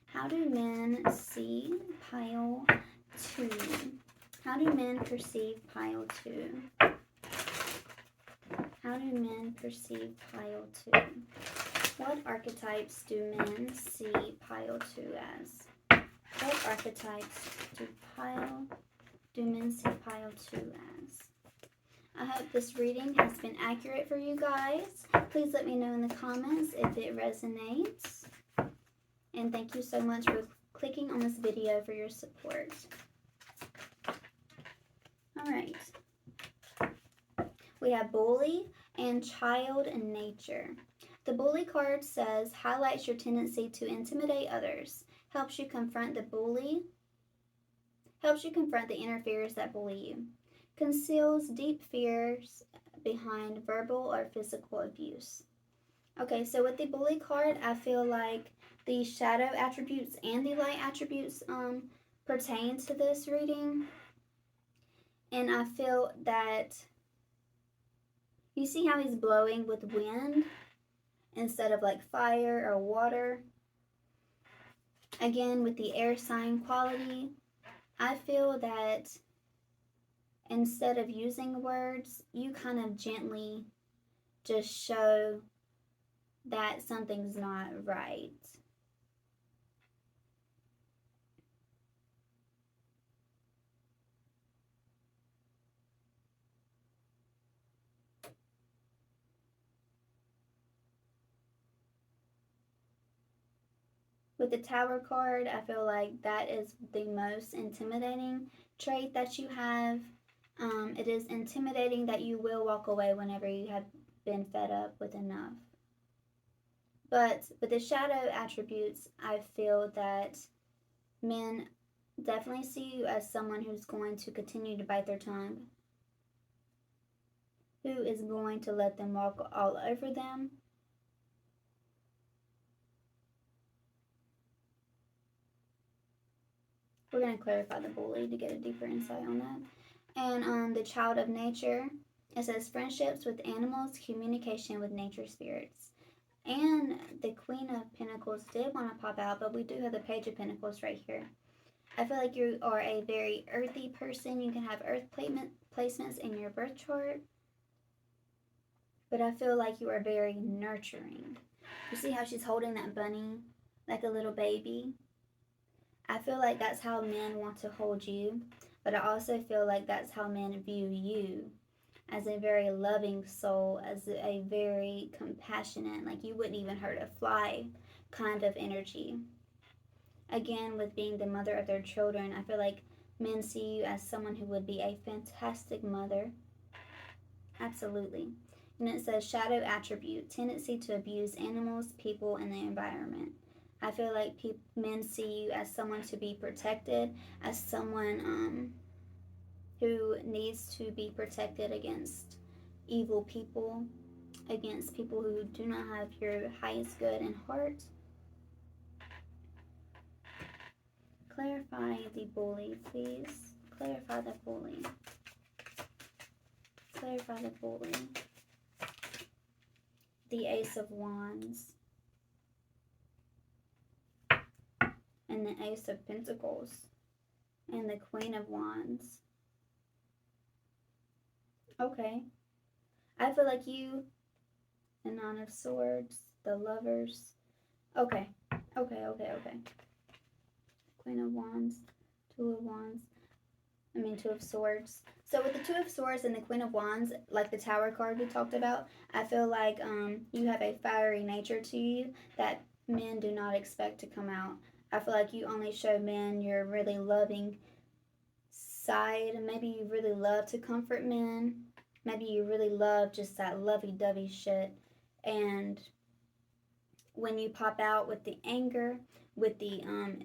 How do men see pile 2? How do men perceive pile 2? How do men perceive pile 2? What archetypes do men see pile 2 as? What archetypes do men see pile 2 as? I hope this reading has been accurate for you guys. Please let me know in the comments if it resonates. And thank you so much for clicking on this video for your support. Alright. We have Bully and Child in Nature. The Bully card says, highlights your tendency to intimidate others. Helps you confront the inner fears that bully you. Conceals deep fears behind verbal or physical abuse. Okay, so with the Bully card, I feel like the shadow attributes and the light attributes pertain to this reading. And I feel that you see how he's blowing with wind instead of like fire or water. Again, with the air sign quality, I feel that instead of using words, you kind of gently just show that something's not right. With the Tower card, I feel like that is the most intimidating trait that you have. It is intimidating that you will walk away whenever you have been fed up with enough. But with the shadow attributes, I feel that men definitely see you as someone who's going to continue to bite their tongue, who is going to let them walk all over them. We're going to clarify the Bully to get a deeper insight on that. And the Child of Nature, it says friendships with animals, communication with nature spirits. And the Queen of Pentacles did want to pop out, but we do have the Page of Pentacles right here. I feel like you are a very earthy person. You can have earth placements in your birth chart. But I feel like you are very nurturing. You see how she's holding that bunny like a little baby? I feel like that's how men want to hold you, but I also feel like that's how men view you, as a very loving soul, as a very compassionate, like you wouldn't even hurt a fly kind of energy. Again, with being the mother of their children, I feel like men see you as someone who would be a fantastic mother. Absolutely. And it says shadow attribute, tendency to abuse animals, people, and the environment. I feel like men see you as someone to be protected, as someone who needs to be protected against evil people, against people who do not have your highest good in heart. Clarify the Bully, please. Clarify the Bully. Clarify the Bully. The Ace of Wands. And the Ace of Pentacles, and the Queen of Wands. Okay. I feel like you, the Nine of Swords, the Lovers. Okay. Queen of Wands, Two of Swords. So with the Two of Swords and the Queen of Wands, like the Tower card we talked about, I feel like you have a fiery nature to you that men do not expect to come out. I feel like you only show men your really loving side. Maybe you really love to comfort men. Maybe you really love just that lovey-dovey shit. And when you pop out with the anger, with the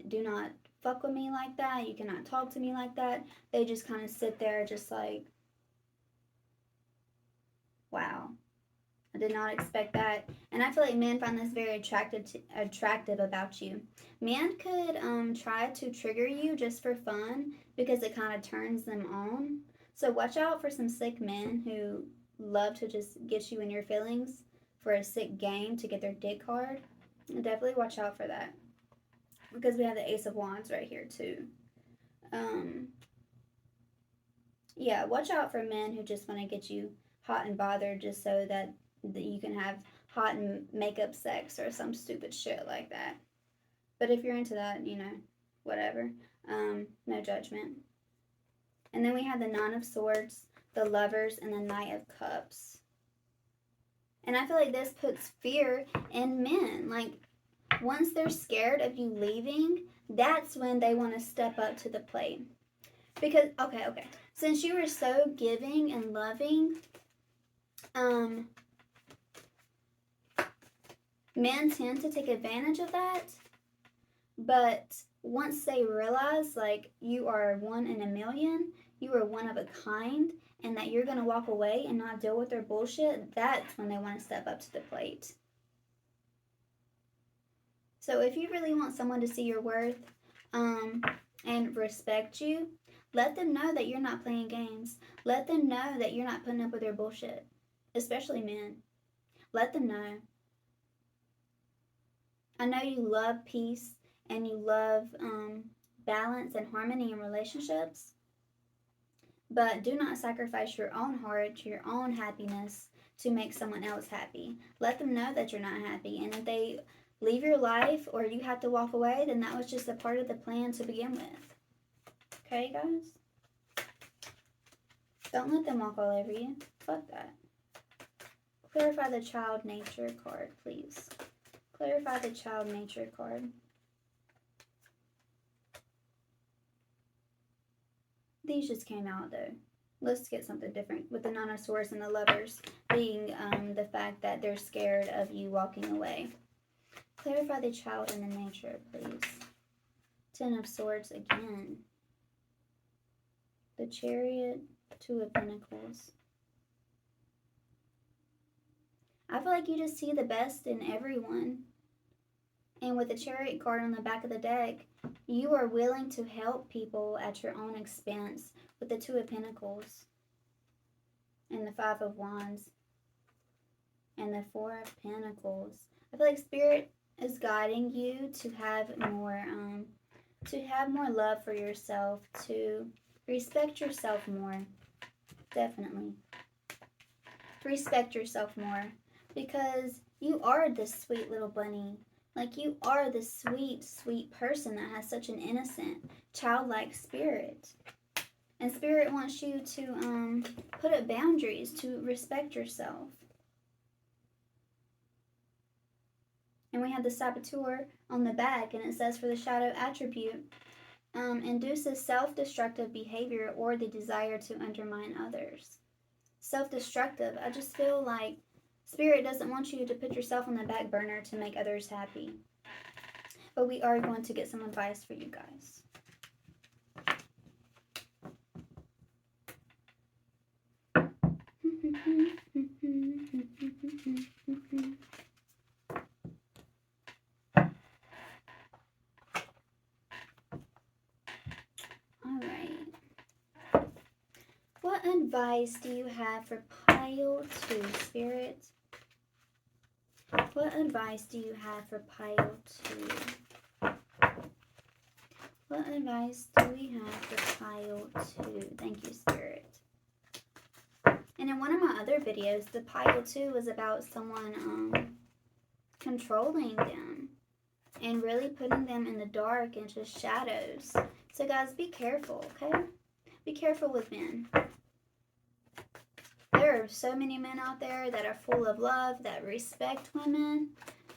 do not fuck with me like that, you cannot talk to me like that, they just kind of sit there just like, wow. I did not expect that. And I feel like men find this very attractive about you. Men could try to trigger you just for fun because it kind of turns them on. So watch out for some sick men who love to just get you in your feelings for a sick game to get their dick hard. Definitely watch out for that. Because we have the Ace of Wands right here too. Yeah, watch out for men who just want to get you hot and bothered just so that you can have hot and makeup sex or some stupid shit like that. But if you're into that, you know, whatever. No judgment. And then we have the Nine of Swords, the Lovers, and the Knight of Cups. And I feel like this puts fear in men. Like, once they're scared of you leaving, that's when they want to step up to the plate. Because, okay. Since you were so giving and loving, men tend to take advantage of that. But once they realize, like, you are one in a million, you are one of a kind, and that you're going to walk away and not deal with their bullshit, that's when they want to step up to the plate. So if you really want someone to see your worth and respect you, let them know that you're not playing games. Let them know that you're not putting up with their bullshit, especially men. Let them know. I know you love peace and you love balance and harmony in relationships, but do not sacrifice your own heart, your own happiness to make someone else happy. Let them know that you're not happy, and if they leave your life or you have to walk away, then that was just a part of the plan to begin with. Okay, guys? Don't let them walk all over you. Fuck that. Clarify the child nature card, please. Clarify the child nature card. These just came out, though. Let's get something different with the Nine of Swords and the Lovers being the fact that they're scared of you walking away. Clarify the child and the nature, please. Ten of Swords again. The Chariot, Two of Pentacles. I feel like you just see the best in everyone. And with the Chariot card on the back of the deck, you are willing to help people at your own expense with the Two of Pentacles and the Five of Wands and the Four of Pentacles. I feel like Spirit is guiding you to have more love for yourself, to respect yourself more. Definitely. Respect yourself more, because you are this sweet little bunny. Like, you are this sweet, sweet person that has such an innocent, childlike spirit. And Spirit wants you to put up boundaries, to respect yourself. And we have the Saboteur on the back, and it says for the shadow attribute, induces self-destructive behavior or the desire to undermine others. Self-destructive, I just feel like Spirit doesn't want you to put yourself on the back burner to make others happy. But we are going to get some advice for you guys. Alright. What advice do you have for Pile 2, Spirit? What advice do you have for Pile 2? What advice do we have for Pile 2? Thank you, Spirit. And in one of my other videos, the Pile 2 was about someone controlling them and really putting them in the dark and just shadows. So guys, be careful, okay? Be careful with men. There are so many men out there that are full of love, that respect women,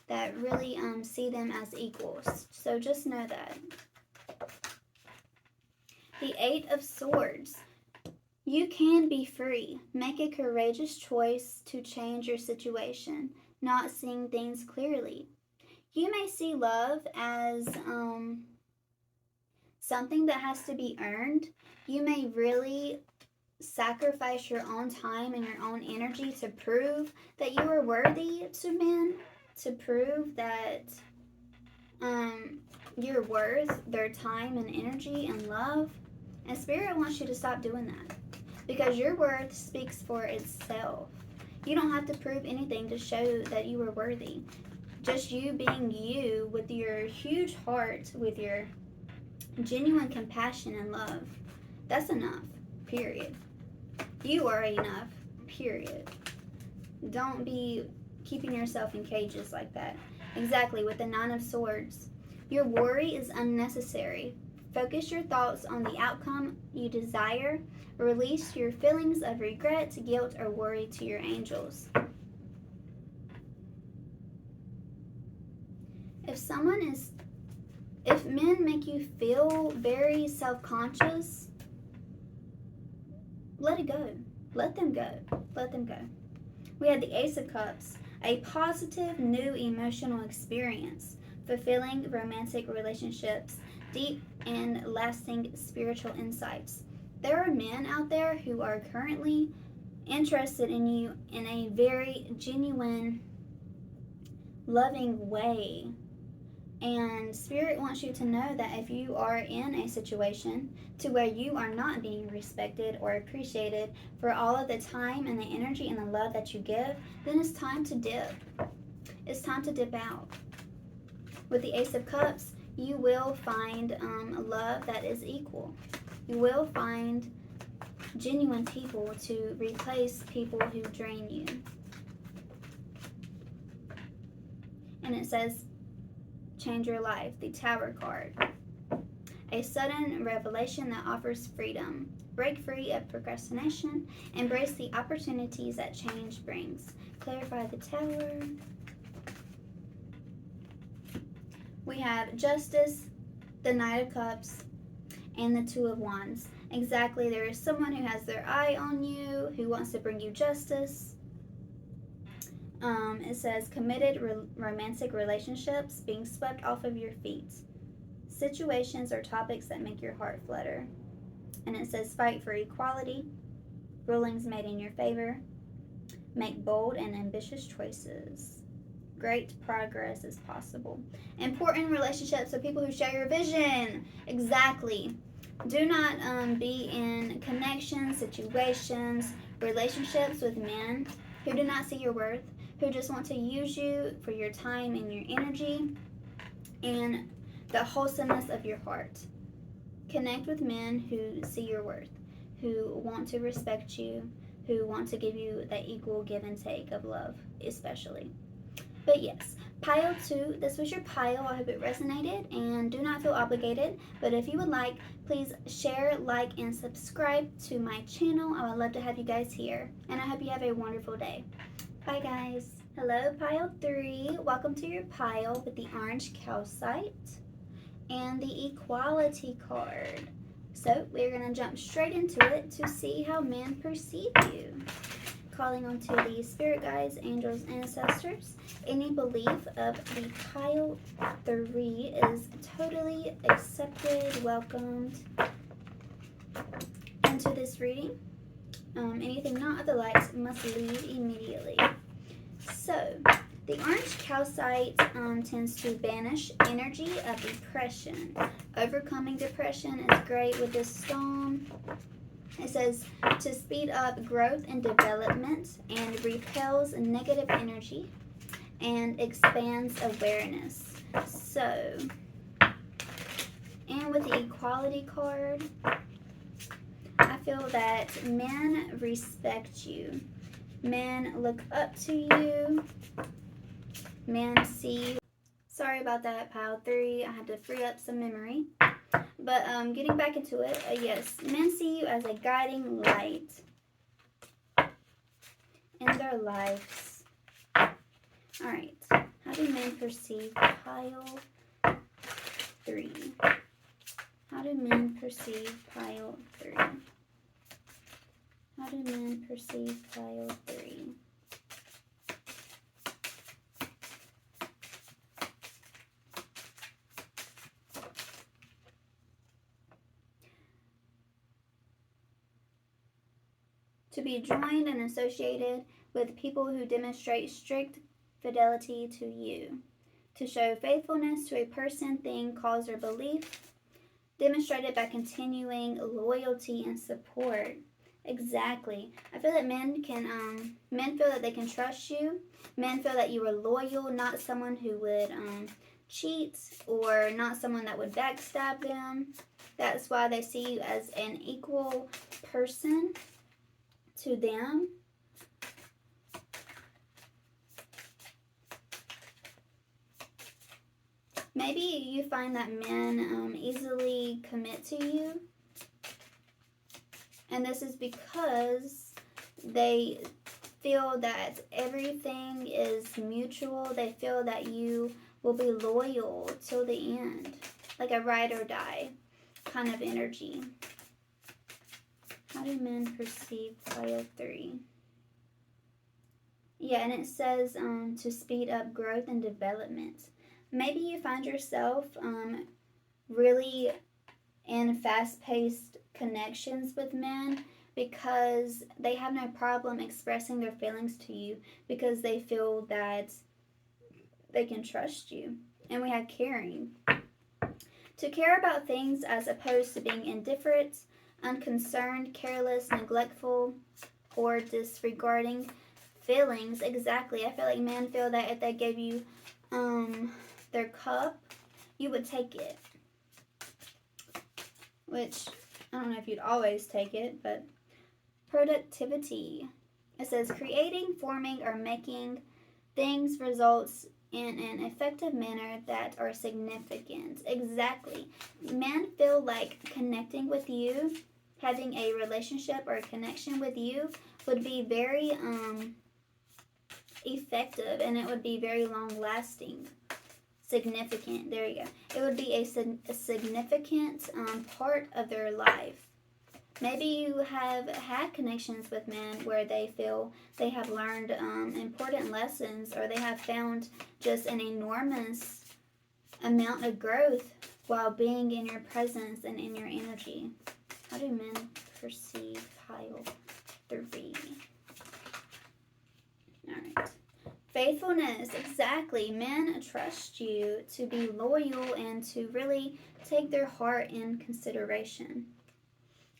that really see them as equals. So just know that. The Eight of Swords. You can be free. Make a courageous choice to change your situation, not seeing things clearly. You may see love as something that has to be earned. You may really sacrifice your own time and your own energy to prove that you are worthy to men, to prove that you're worth their time and energy and love. And Spirit wants you to stop doing that, because your worth speaks for itself. You don't have to prove anything to show that you are worthy. Just you being you with your huge heart, with your genuine compassion and love. That's enough, period. You are enough, period. Don't be keeping yourself in cages like that. Exactly, with the Nine of Swords. Your worry is unnecessary. Focus your thoughts on the outcome you desire. Release your feelings of regret, guilt, or worry to your angels. If men make you feel very self-conscious, let it go. Let them go. Let them go. We had the Ace of Cups, a positive new emotional experience, fulfilling romantic relationships, deep and lasting spiritual insights. There are men out there who are currently interested in you in a very genuine, loving way. And Spirit wants you to know that if you are in a situation to where you are not being respected or appreciated for all of the time and the energy and the love that you give, then it's time to dip. It's time to dip out. With the Ace of Cups, you will find a love that is equal. You will find genuine people to replace people who drain you. And it says, change your life, the Tower card. A sudden revelation that offers freedom. Break free of procrastination. Embrace the opportunities that change brings. Clarify the Tower. We have Justice, the Knight of Cups, and the Two of Wands. Exactly, there is someone who has their eye on you, who wants to bring you justice. It says committed romantic relationships being swept off of your feet. Situations or topics that make your heart flutter. And it says fight for equality. Rulings made in your favor. Make bold and ambitious choices. Great progress is possible. Important relationships with people who share your vision. Exactly. Do not be in connections, situations, relationships with men who do not see your worth, who just want to use you for your time and your energy and the wholesomeness of your heart. Connect with men who see your worth, who want to respect you, who want to give you that equal give and take of love, especially. But yes, pile 2, this was your pile. I hope it resonated, and do not feel obligated. But if you would like, please share, like, and subscribe to my channel. I would love to have you guys here, and I hope you have a wonderful day. Bye, guys. Hello, pile 3. Welcome to your pile with the orange calcite and the equality card. So we're going to jump straight into it to see how men perceive you. Calling on to the spirit guides, angels, ancestors. Any belief of the pile 3 is totally accepted, welcomed into this reading. Anything not of the light must leave immediately. So, the orange calcite tends to banish energy of depression. Overcoming depression is great with this stone. It says to speed up growth and development and repels negative energy and expands awareness. So, and with the equality card, I feel that men respect you. Men look up to you. Men see you. Sorry about that, pile 3. I had to free up some memory. But getting back into it, yes, men see you as a guiding light in their lives. Alright, how do men perceive pile 3? How do men perceive pile 3? How do men perceive pile 3? To be joined and associated with people who demonstrate strict fidelity to you. To show faithfulness to a person, thing, cause, or belief, demonstrated by continuing loyalty and support. Exactly. I feel that men feel that they can trust you. Men feel that you are loyal, not someone who would cheat or not someone that would backstab them. That's why they see you as an equal person to them. Maybe you find that men easily commit to you. And this is because they feel that everything is mutual. They feel that you will be loyal till the end. Like a ride or die kind of energy. How do men perceive pile 3? Yeah, and it says to speed up growth and development. Maybe you find yourself really in fast-paced connections with men because they have no problem expressing their feelings to you because they feel that they can trust you. And we have caring. To care about things as opposed to being indifferent, unconcerned, careless, neglectful, or disregarding feelings. Exactly. I feel like men feel that if they gave you their cup, you would take it. Which, I don't know if you'd always take it, but productivity. It says creating, forming, or making things results in an effective manner that are significant. Exactly. Men feel like connecting with you, having a relationship or a connection with you would be very effective, and it would be very long lasting. Significant. There you go. It would be a significant part of their life. Maybe you have had connections with men where they feel they have learned important lessons, or they have found just an enormous amount of growth while being in your presence and in your energy. How do men perceive pile 3? Alright. Faithfulness, exactly. Men trust you to be loyal and to really take their heart in consideration.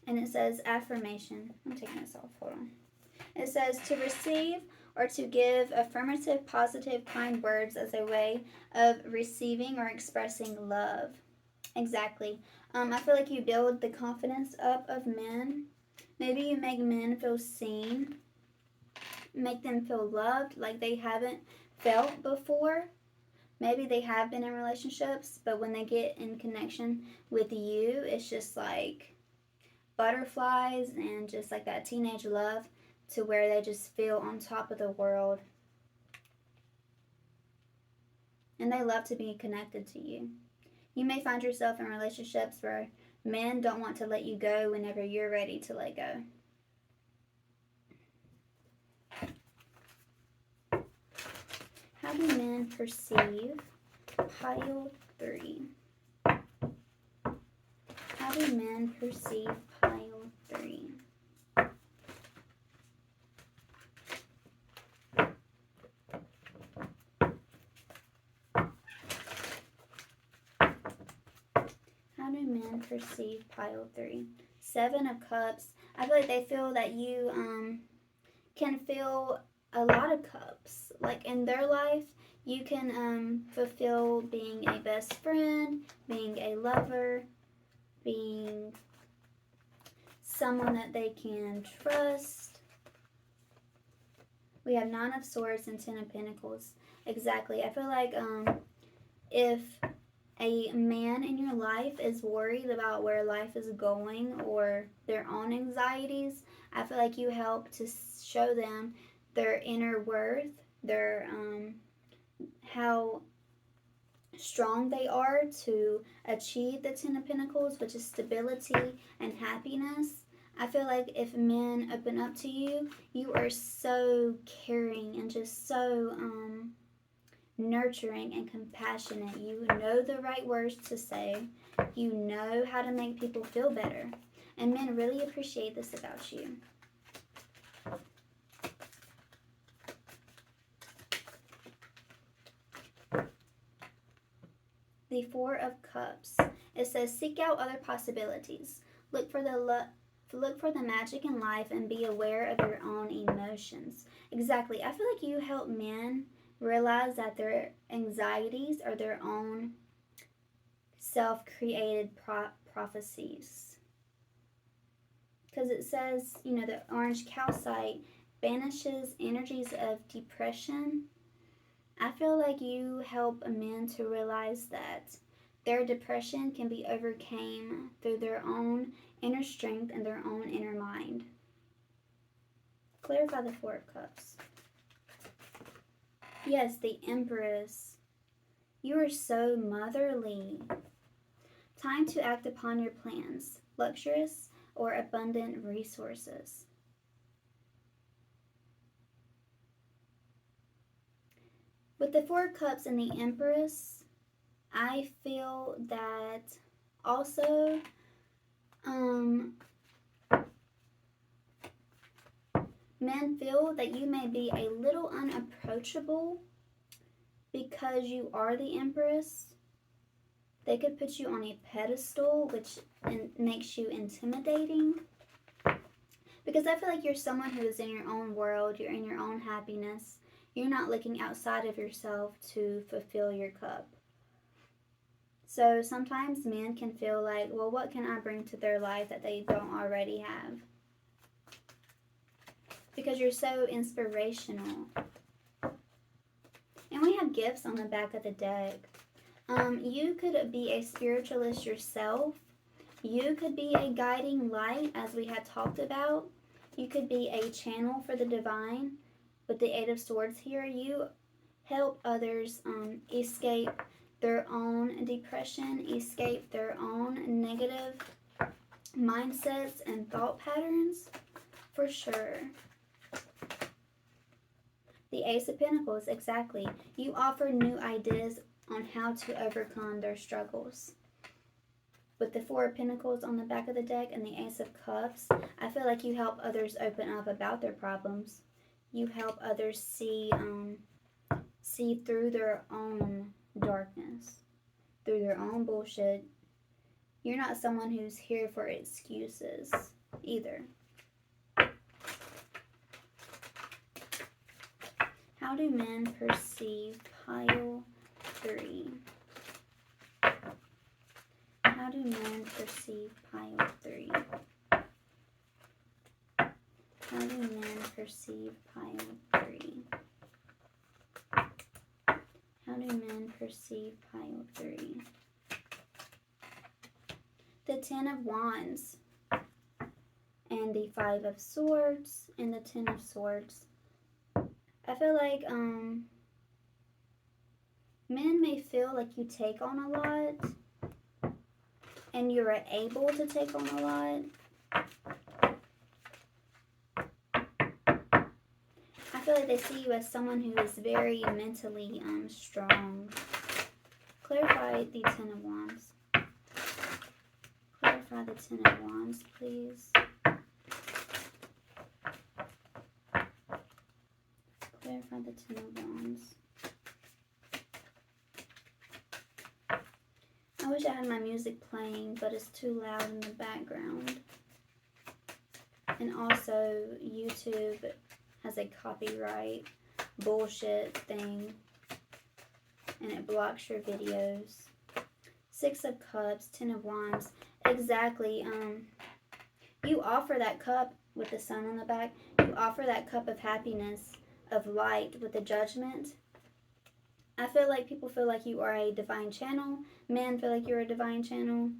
And it says affirmation. I'm taking this off. Hold on. It says to receive or to give affirmative, positive, kind words as a way of receiving or expressing love. Exactly. I feel like you build the confidence up of men. Maybe you make men feel seen. Make them feel loved like they haven't felt before. Maybe they have been in relationships, but when they get in connection with you, it's just like butterflies and just like that teenage love to where they just feel on top of the world. And they love to be connected to you. You may find yourself in relationships where men don't want to let you go whenever you're ready to let go. How do men perceive pile 3? How do men perceive pile 3? How do men perceive pile 3? 7 of Cups. I feel like they feel that you can fill a lot of cups. Like in their life, you can fulfill being a best friend, being a lover, being someone that they can trust. We have 9 of Swords and 10 of Pentacles. Exactly. I feel like if a man in your life is worried about where life is going or their own anxieties, I feel like you help to show them their inner worth, their how strong they are to achieve the 10 of Pentacles, which is stability and happiness. I feel like if men open up to you, you are so caring and just so nurturing and compassionate. You know the right words to say. You know how to make people feel better. And men really appreciate this about you. The 4 of Cups. It says, seek out other possibilities. Look for the magic in life and be aware of your own emotions. Exactly. I feel like you help men realize that their anxieties are their own self-created prophecies. Because it says, you know, the orange calcite banishes energies of depression I feel like you help men to realize that their depression can be overcome through their own inner strength and their own inner mind. Clarify the Four of Cups. Yes, the Empress. You are so motherly. Time to act upon your plans, luxurious or abundant resources. With the Four of Cups and the Empress, I feel that also men feel that you may be a little unapproachable because you are the Empress. They could put you on a pedestal, which makes you intimidating. Because I feel like you're someone who is in your own world, you're in your own happiness. You're not looking outside of yourself to fulfill your cup. So sometimes men can feel like, well, what can I bring to their life that they don't already have? Because you're so inspirational. And we have gifts on the back of the deck. You could be a spiritualist yourself. You could be a guiding light, as we had talked about. You could be a channel for the divine. With the Eight of Swords here, you help others escape their own depression, escape their own negative mindsets and thought patterns, for sure. The Ace of Pentacles, exactly. You offer new ideas on how to overcome their struggles. With the Four of Pentacles on the back of the deck and the Ace of Cups, I feel like you help others open up about their problems. You help others see through their own darkness, through their own bullshit. You're not someone who's here for excuses either. How do men perceive pile 3? How do men perceive pile 3? How do men perceive pile 3? How do men perceive pile 3? The Ten of Wands and the Five of Swords and the Ten of Swords. I feel like men may feel like you take on a lot and you're able to take on a lot. I feel like they see you as someone who is very mentally strong. Clarify the Ten of Wands. Clarify the Ten of Wands, please. Clarify the Ten of Wands. I wish I had my music playing, but it's too loud in the background. And also, YouTube has a copyright bullshit thing, and it blocks your videos. Six of Cups, Ten of Wands. Exactly. You offer that cup with the sun on the back. You offer that cup of happiness, of light with the Judgment. I feel like people feel like you are a divine channel. Men feel like you're a divine channel.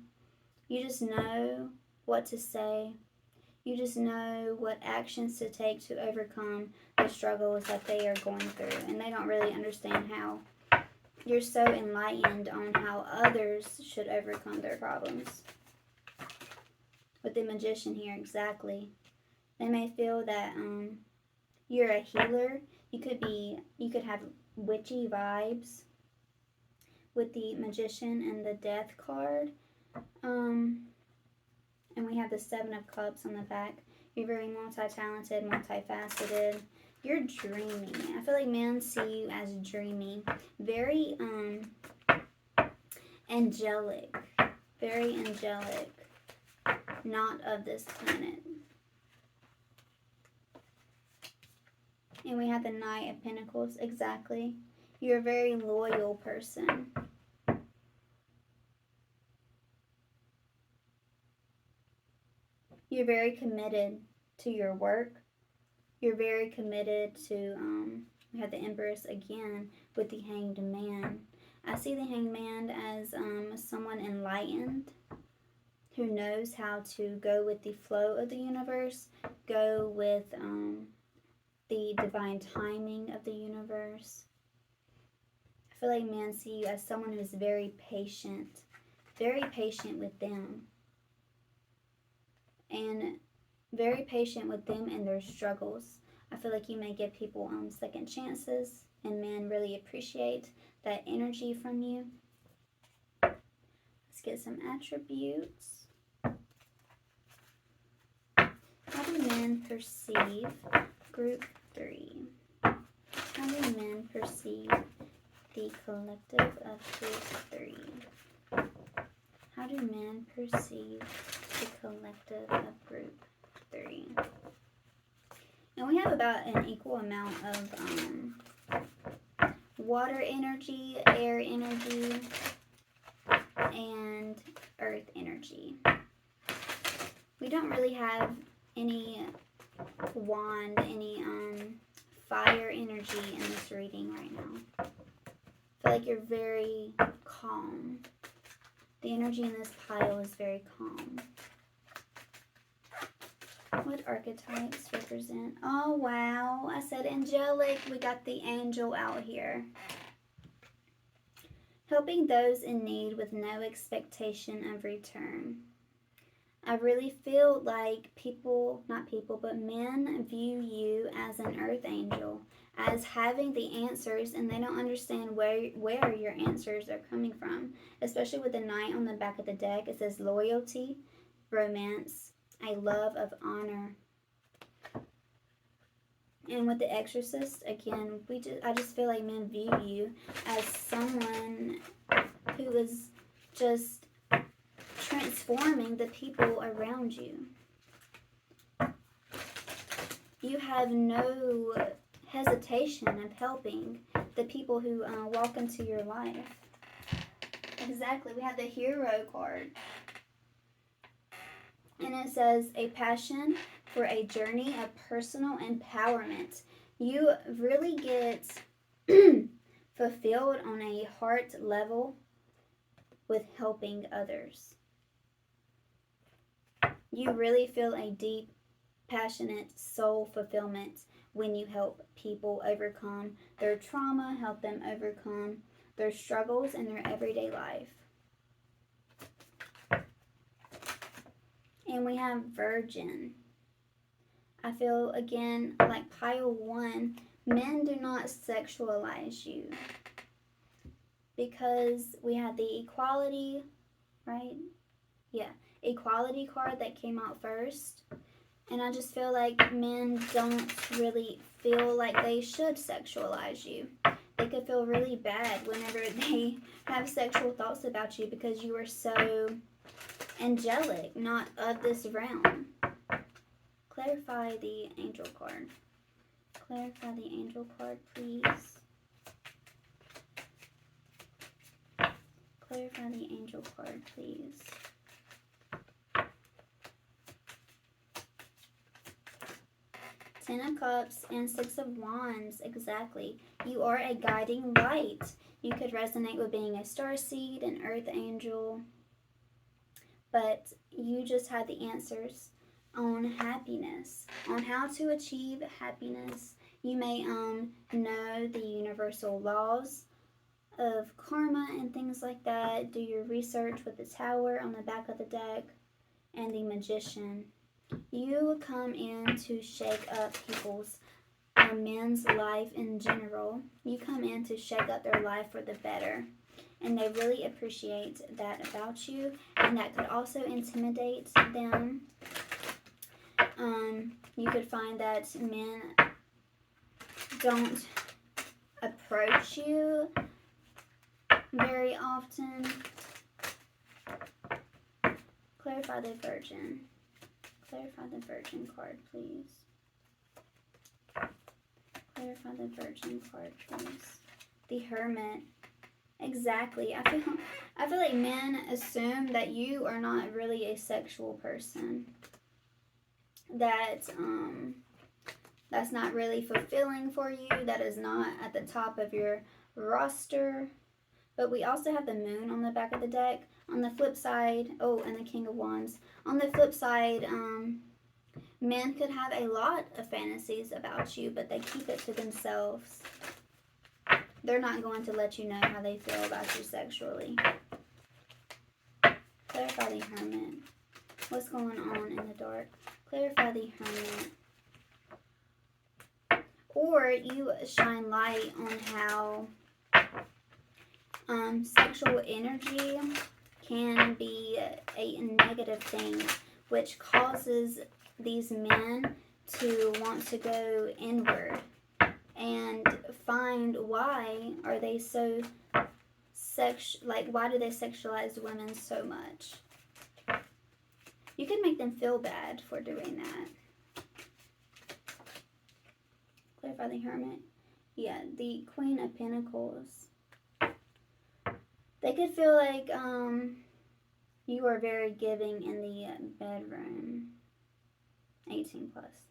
You just know what to say. You just know what actions to take to overcome the struggles that they are going through. And they don't really understand how. You're so enlightened on how others should overcome their problems. With the Magician here, exactly. They may feel that you're a healer. You could have witchy vibes with the Magician and the Death card. And we have the Seven of Cups on the back. You're very multi-talented, multifaceted. You're dreamy. I feel like men see you as dreamy. Very angelic. Very angelic. Not of this planet. And we have the Knight of Pentacles. Exactly. You're a very loyal person. You're very committed to your work. You're very committed to We have the Empress again with the Hanged Man. I see the Hanged Man as someone enlightened who knows how to go with the flow of the universe, go with the divine timing of the universe. I feel like men see you as someone who is very patient with them. And very patient with them and their struggles. I feel like you may give people second chances, and men really appreciate that energy from you. Let's get some attributes. How do men perceive group 3? How do men perceive the collective of group 3? How do men perceive the collective of group 3? And we have about an equal amount of water energy, air energy, and earth energy. We don't really have any wand, any fire energy in this reading right now. I feel like you're very calm. The energy in this pile is very calm. What archetypes represent? Oh, wow. I said angelic. We got the angel out here. Helping those in need with no expectation of return. I really feel like but men view you as an earth angel, as having the answers, and they don't understand where your answers are coming from. Especially with the Knight on the back of the deck. It says loyalty, romance, a love of honor. And with the Exorcist, again, I just feel like men view you as someone who is just transforming the people around you. You have no hesitation of helping the people who walk into your life. Exactly. We have the Hero card. And it says, a passion for a journey of personal empowerment. You really get fulfilled on a heart level with helping others. You really feel a deep, passionate soul fulfillment when you help people overcome their trauma, help them overcome their struggles in their everyday life. And we have Virgin. I feel, again, like pile 1, men do not sexualize you. Because we had the equality, right? Yeah, equality card that came out first. And I just feel like men don't really feel like they should sexualize you. They could feel really bad whenever they have sexual thoughts about you because you are so angelic, not of this realm. Clarify the angel card. Clarify the angel card, please. Clarify the angel card, please. Ten of Cups and Six of Wands, exactly. You are a guiding light. You could resonate with being a starseed, an earth angel, but you just had the answers on happiness, on how to achieve happiness. You may know the universal laws of karma and things like that. Do your research with the Tower on the back of the deck and the Magician. You come in to shake up people's men's life in general. You come in to shake up their life for the better. And they really appreciate that about you. And that could also intimidate them. You could find that men don't approach you very often. Clarify the Virgin. Clarify the Virgin card, please. Clarify the Virgin card, please. The Hermit. Exactly. I feel like men assume that you are not really a sexual person. That That's not really fulfilling for you. That is not at the top of your roster. But we also have the moon on the back of the deck. On the flip side, oh, and the King of Wands. On the flip side, men could have a lot of fantasies about you, but they keep it to themselves. They're not going to let you know how they feel about you sexually. Clarify the Hermit. What's going on in the dark? Clarify the Hermit. Or you shine light on how sexual energy can be a negative thing, which causes these men to want to go inward and find why are they so why do they sexualize women so much? You can make them feel bad for doing that. Clarify the Hermit. Yeah, the Queen of Pentacles. They could feel like you are very giving in the bedroom. 18 plus.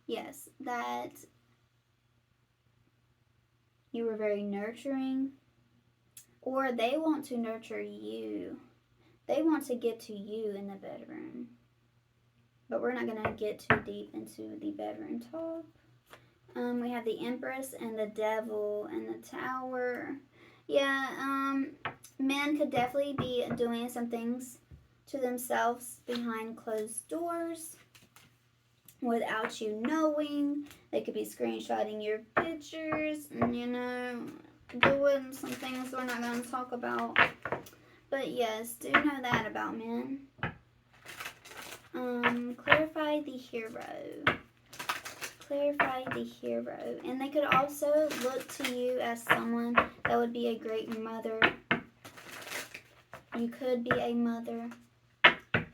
Yes, that you were very nurturing, or they want to nurture you. They want to get to you in the bedroom. But we're not going to get too deep into the bedroom talk. We have the Empress and the Devil and the Tower. Yeah, men could definitely be doing some things to themselves behind closed doors without you knowing. They could be screenshotting your pictures and, doing some things we're not going to talk about. But yes, do know that about men. Clarify the Hero. Clarify the Hero. And they could also look to you as someone that would be a great mother. You could be a mother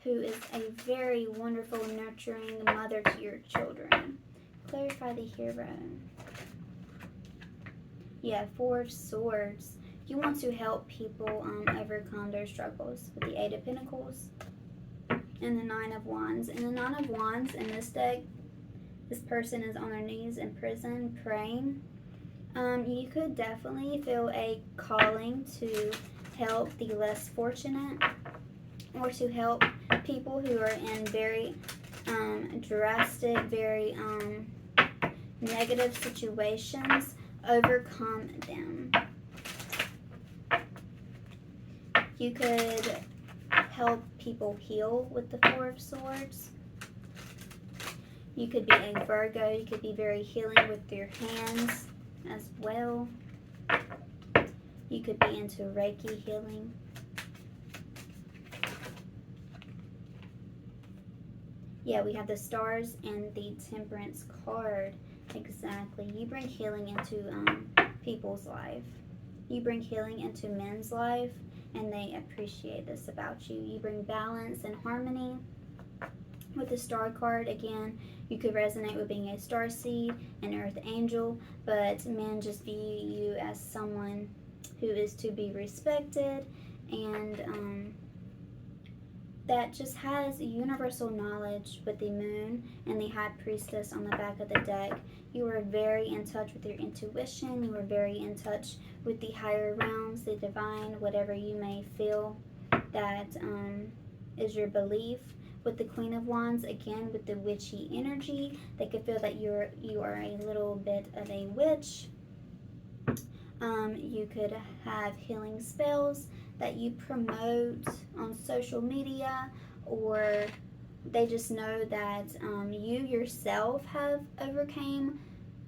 who is a very wonderful, nurturing mother to your children. Clarify the Hero. Yeah, Four of Swords. You want to help people overcome their struggles with the Eight of Pentacles and the Nine of Wands. And the Nine of Wands in this deck, this person is on their knees in prison praying. You could definitely feel a calling to help the less fortunate, or to help people who are in very drastic, very negative situations, overcome them. You could help people heal with the Four of Swords. You could be a Virgo. You could be very healing with your hands as well. You could be into Reiki healing. Yeah, we have the Stars and the Temperance card. Exactly. You bring healing into people's life. You bring healing into men's life, and they appreciate this about you. You bring balance and harmony. With the Star card, again, you could resonate with being a starseed, an earth angel, but men just view you as someone who is to be respected, and that just has universal knowledge. With the Moon and the High Priestess on the back of the deck, you are very in touch with your intuition. You are very in touch with the higher realms, the divine, whatever you may feel that is your belief. With the Queen of Wands, again, with the witchy energy, they could feel that you are a little bit of a witch. You could have healing spells that you promote on social media, or they just know that you yourself have overcame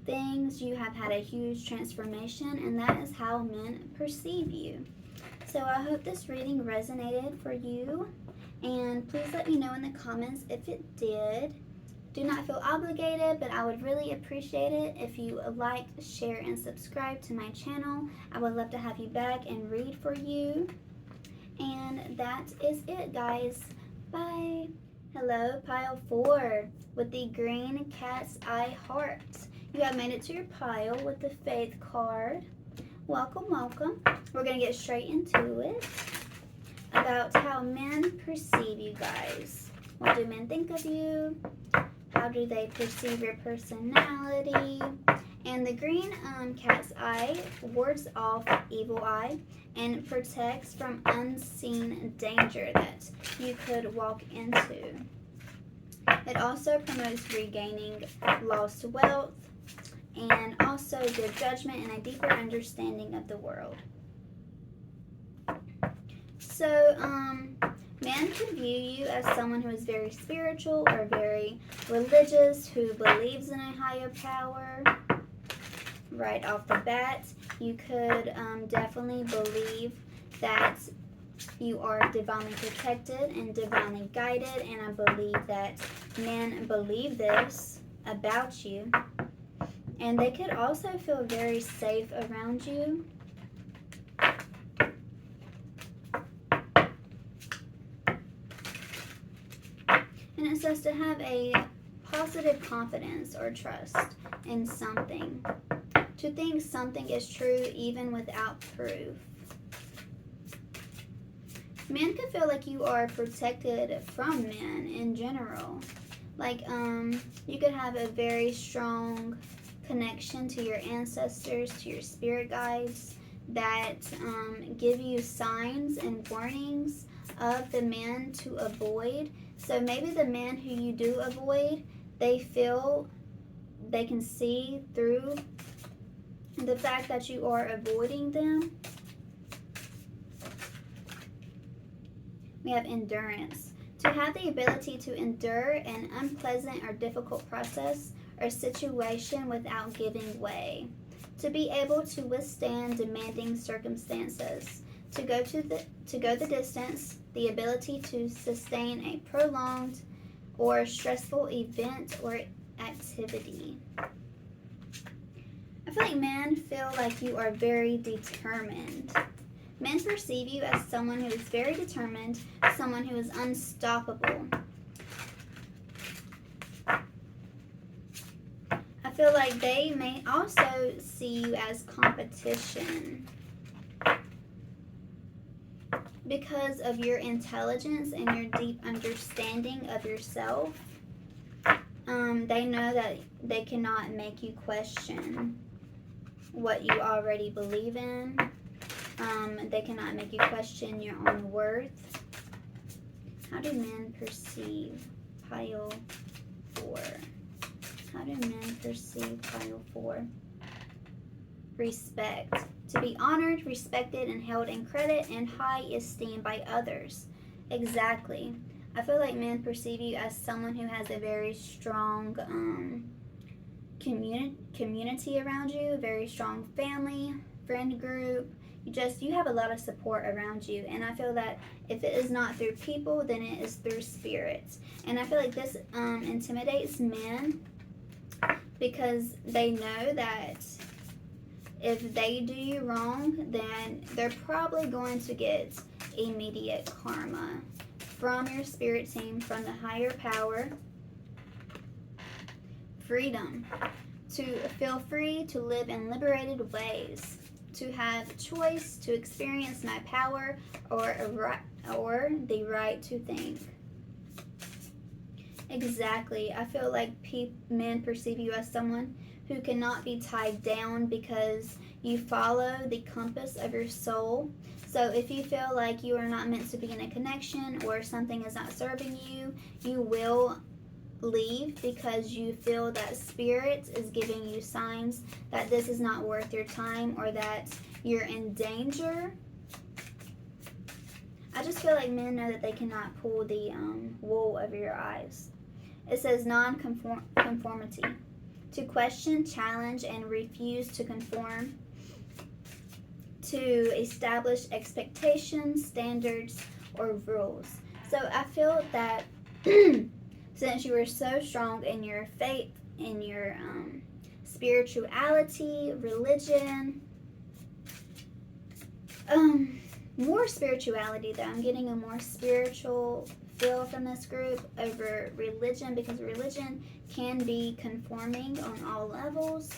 things. You have had a huge transformation, and that is how men perceive you. So I hope this reading resonated for you, and please let me know in the comments if it did. Do not feel obligated, but I would really appreciate it if you liked, share, and subscribe to my channel. I would love to have you back and read for you. And that is it, guys. Bye. Hello, pile 4 with the green cat's eye heart. You have made it to your pile with the Faith card. Welcome, welcome. We're going to get straight into it about how men perceive you guys. What do men think of you? How How do they perceive your personality? And the green cat's eye wards off evil eye and protects from unseen danger that you could walk into. It also promotes regaining lost wealth and also good judgment and a deeper understanding of the world. So, men could view you as someone who is very spiritual or very religious, who believes in a higher power. Right off the bat, you could definitely believe that you are divinely protected and divinely guided, and I believe that men believe this about you. And they could also feel very safe around you. And it says to have a positive confidence or trust in something. To think something is true even without proof. Men could feel like you are protected from men in general. Like, you could have a very strong connection to your ancestors, to your spirit guides that give you signs and warnings of the men to avoid. So maybe the men who you do avoid, they feel they can see through the fact that you are avoiding them. We have endurance. To have the ability to endure an unpleasant or difficult process or situation without giving way. To be able to withstand demanding circumstances. To go the distance. The ability to sustain a prolonged or stressful event or activity. I feel like men feel like you are very determined. Men perceive you as someone who is very determined, someone who is unstoppable. I feel like they may also see you as competition because of your intelligence and your deep understanding of yourself. They know that they cannot make you question what you already believe in. They cannot make you question your own worth. How do men perceive pile 4? How do men perceive pile 4? Respect. To be honored, respected, and held in credit and high esteem by others. Exactly. I feel like men perceive you as someone who has a very strong community around you, a very strong family, friend group. You have a lot of support around you, and I feel that if it is not through people, then it is through spirits. And I feel like this intimidates men because they know that if they do you wrong, then they're probably going to get immediate karma from your spirit team, from the higher power. Freedom. To feel free to live in liberated ways. To have choice, to experience my power, or the right to think. Exactly. I feel like men perceive you as someone who cannot be tied down because you follow the compass of your soul. So if you feel like you are not meant to be in a connection or something is not serving you, you will leave because you feel that spirit is giving you signs that this is not worth your time or that you're in danger. I just feel like men know that they cannot pull the wool over your eyes. It says non-conformity. To question, challenge, and refuse to conform. To establish expectations, standards, or rules. So I feel that since you are so strong in your faith, in your spirituality, religion, more spirituality though. I'm getting a more spiritual feel from this group over religion because religion can be conforming on all levels.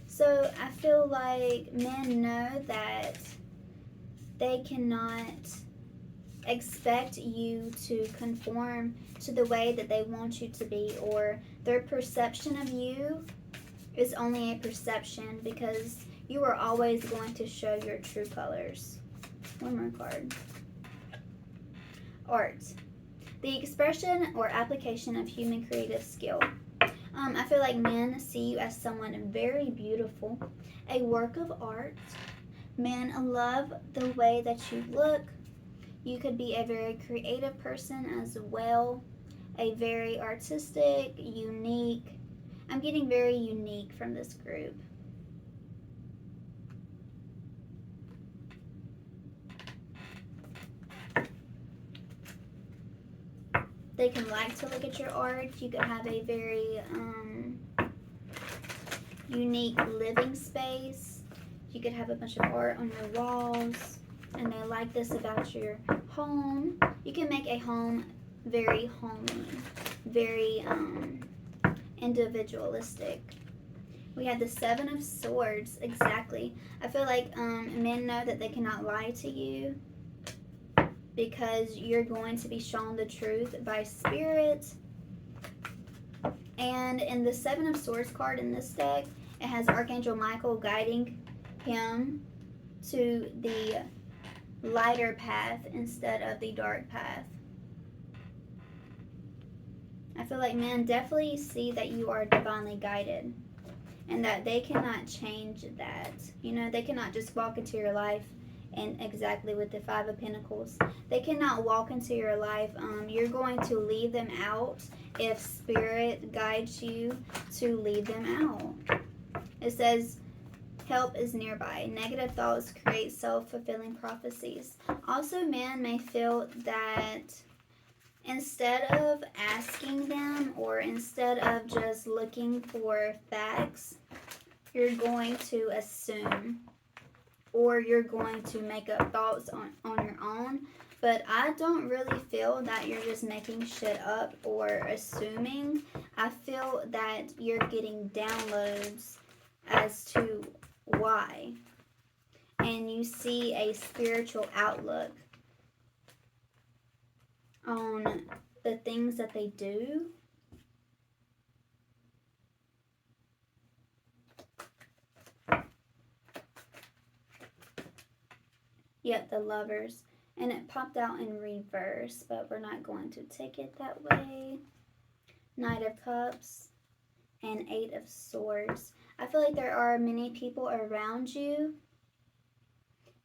So I feel like men know that they cannot expect you to conform to the way that they want you to be, or their perception of you is only a perception, because you are always going to show your true colors. One more card. Art. The expression or application of human creative skill. I feel like men see you as someone very beautiful, a work of art. Men love the way that you look. You could be a very creative person as well, a very artistic, unique. I'm getting very unique from this group. They can like to look at your art. You could have a very unique living space. You could have a bunch of art on your walls, and they like this about your home. You can make a home very homey, very individualistic. We have the Seven of Swords, exactly. I feel like men know that they cannot lie to you, because you're going to be shown the truth by spirit. And in the Seven of Swords card in this deck, it has Archangel Michael guiding him to the lighter path instead of the dark path. I feel like men definitely see that you are divinely guided, and that they cannot change that. You know, they cannot just walk into your life and exactly with the Five of Pentacles. They cannot walk into your life. You're going to leave them out if Spirit guides you to leave them out. It says, help is nearby. Negative thoughts create self-fulfilling prophecies. Also, men may feel that instead of asking them, or instead of just looking for facts, you're going to assume, or you're going to make up thoughts on your own. But I don't really feel that you're just making shit up or assuming. I feel that you're getting downloads as to why. And you see a spiritual outlook on the things that they do. Yep, the Lovers. And it popped out in reverse, but we're not going to take it that way. Knight of Cups and Eight of Swords. I feel like there are many people around you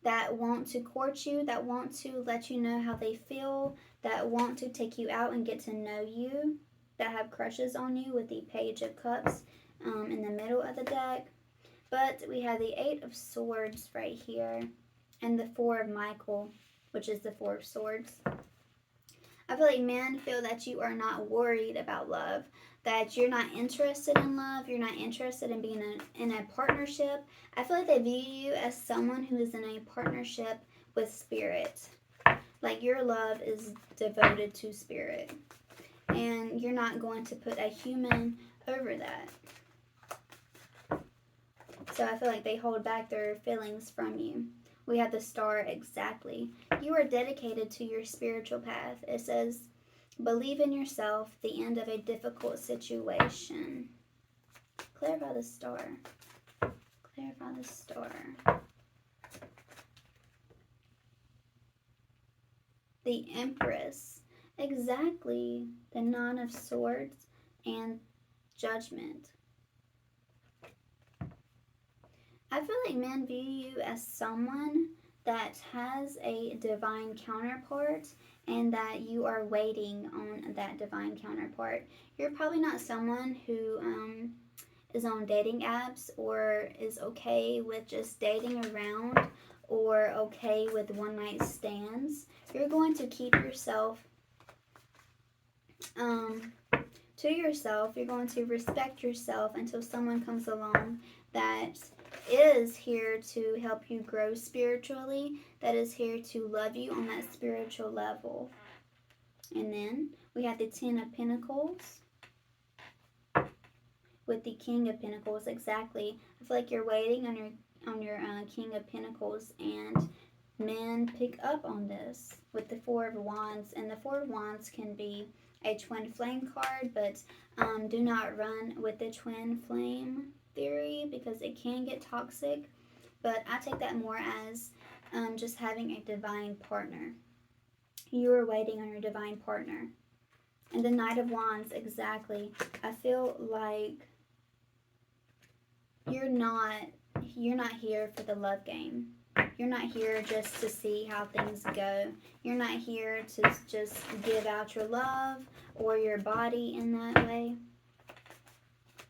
that want to court you, that want to let you know how they feel, that want to take you out and get to know you, that have crushes on you, with the Page of Cups in the middle of the deck. But we have the Eight of Swords right here, and the Four of Michael, which is the Four of Swords. I feel like men feel that you are not worried about love, that you're not interested in love, you're not interested in being in a partnership. I feel like they view you as someone who is in a partnership with Spirit. Like your love is devoted to Spirit, and you're not going to put a human over that. So I feel like they hold back their feelings from you. We have the Star, exactly. You are dedicated to your spiritual path. It says, believe in yourself, the end of a difficult situation. Clarify the Star. Clarify the Star. The Empress. Exactly. The Nine of Swords and Judgment. I feel like men view you as someone that has a divine counterpart, and that you are waiting on that divine counterpart. You're probably not someone who is on dating apps, or is okay with just dating around, or okay with one-night stands. You're going to keep yourself to yourself. You're going to respect yourself until someone comes along that is here to help you grow spiritually, that is here to love you on that spiritual level. And then we have the Ten of Pentacles with the King of Pentacles, exactly. I feel like you're waiting on your King of Pentacles, and men pick up on this with the Four of Wands, and the Four of Wands can be a twin flame card, but do not run with the twin flame theory because it can get toxic. But I take that more as just having a divine partner. You are waiting on your divine partner. And the Knight of Wands, exactly. I feel like you're not here for the love game. You're not here just to see how things go. You're not here to just give out your love or your body in that way.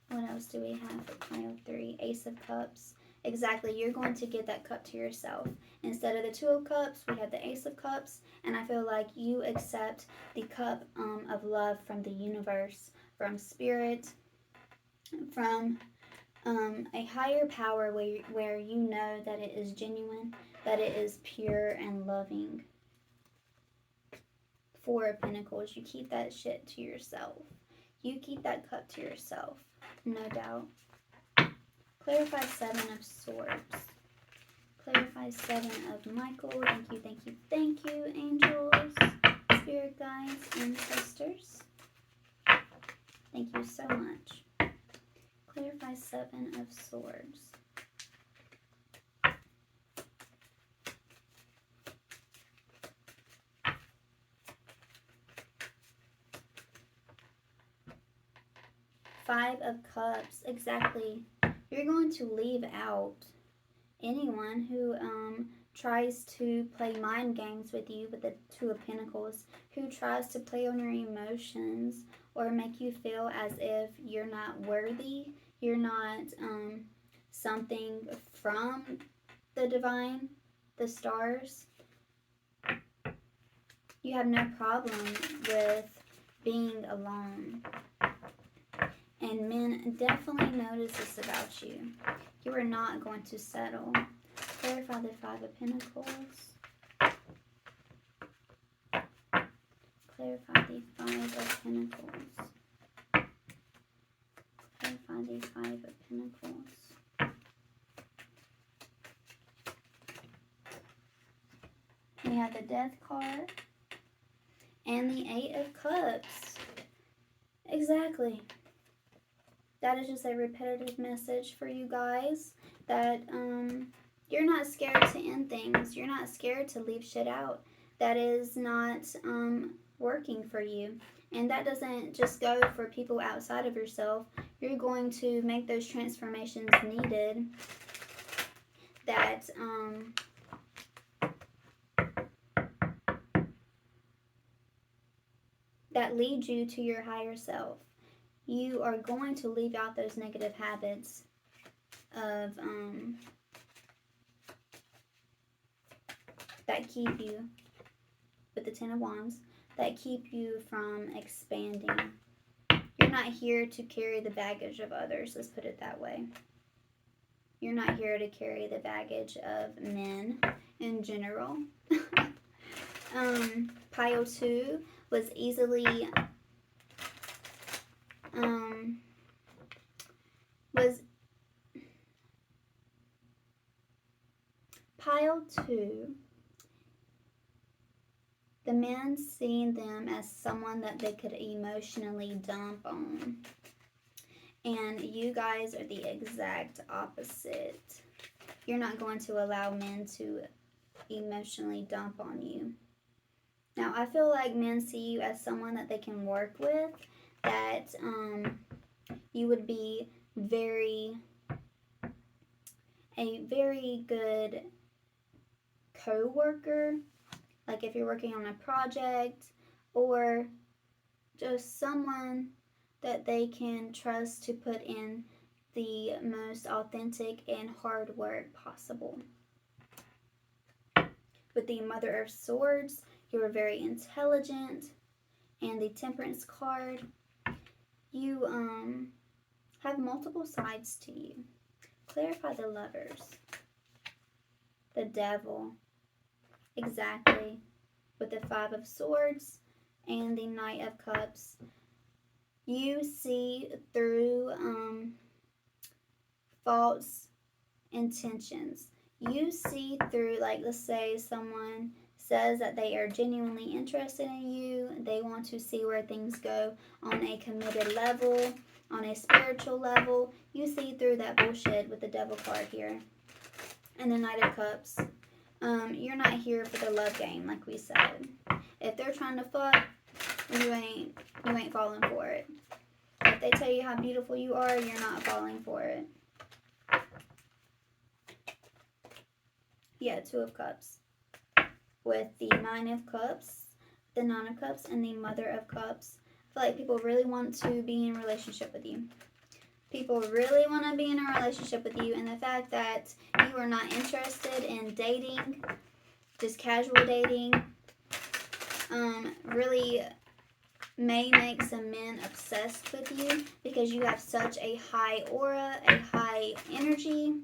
What else do we have for pile 3? Ace of Cups. Exactly, you're going to get that cup to yourself. Instead of the Two of Cups, we have the Ace of Cups, and I feel like you accept the cup of love from the universe, from spirit, from a higher power where you know that it is genuine, that it is pure and loving. Four of Pentacles, you keep that shit to yourself. You keep that cup to yourself, no doubt. Clarify Seven of Swords. Clarify Seven of Michael. Thank you, thank you, thank you, angels, spirit guides, ancestors. Thank you so much. Clarify Seven of Swords. Five of Cups. Exactly. You're going to leave out anyone who tries to play mind games with you with the Two of Pentacles, who tries to play on your emotions or make you feel as if you're not worthy, you're not something from the divine, the stars. You have no problem with being alone. And men definitely notice this about you. You are not going to settle. Clarify the Five of Pentacles. Clarify the Five of Pentacles. Clarify the Five of Pentacles. We have the Death card and the Eight of Cups. Exactly. That is just a repetitive message for you guys that you're not scared to end things. You're not scared to leave shit out that is not working for you. And that doesn't just go for people outside of yourself. You're going to make those transformations needed that that lead you to your higher self. You are going to leave out those negative habits of that keep you, with the Ten of Wands, that keep you from expanding. You're not here to carry the baggage of others, let's put it that way. You're not here to carry the baggage of men in general. Pile 2 was easily Pile 2, the man seeing them as someone that they could emotionally dump on. And you guys are the exact opposite. You're not going to allow men to emotionally dump on you. Now, I feel like men see you as someone that they can work with, that you would be a very good co-worker, like if you're working on a project, or just someone that they can trust to put in the most authentic and hard work possible. With the Mother of Swords, you are very intelligent, and the Temperance card, you have multiple sides to you. Clarify the Lovers. The Devil. Exactly. With the Five of Swords and the Knight of Cups. You see through false intentions. You see through, like, let's say someone says that they are genuinely interested in you. They want to see where things go on a committed level, on a spiritual level. You see through that bullshit with the devil card here and the Knight of Cups. You're not here for the love game, like we said. If they're trying to fuck, you ain't falling for it. If they tell you how beautiful you are, you're not falling for it. Yeah, Two of Cups. With the Nine of Cups, the Nine of Cups, and the Mother of Cups. I feel like people really want to be in a relationship with you. People really want to be in a relationship with you, and the fact that you are not interested in dating, just casual dating, really may make some men obsessed with you because you have such a high aura, a high energy.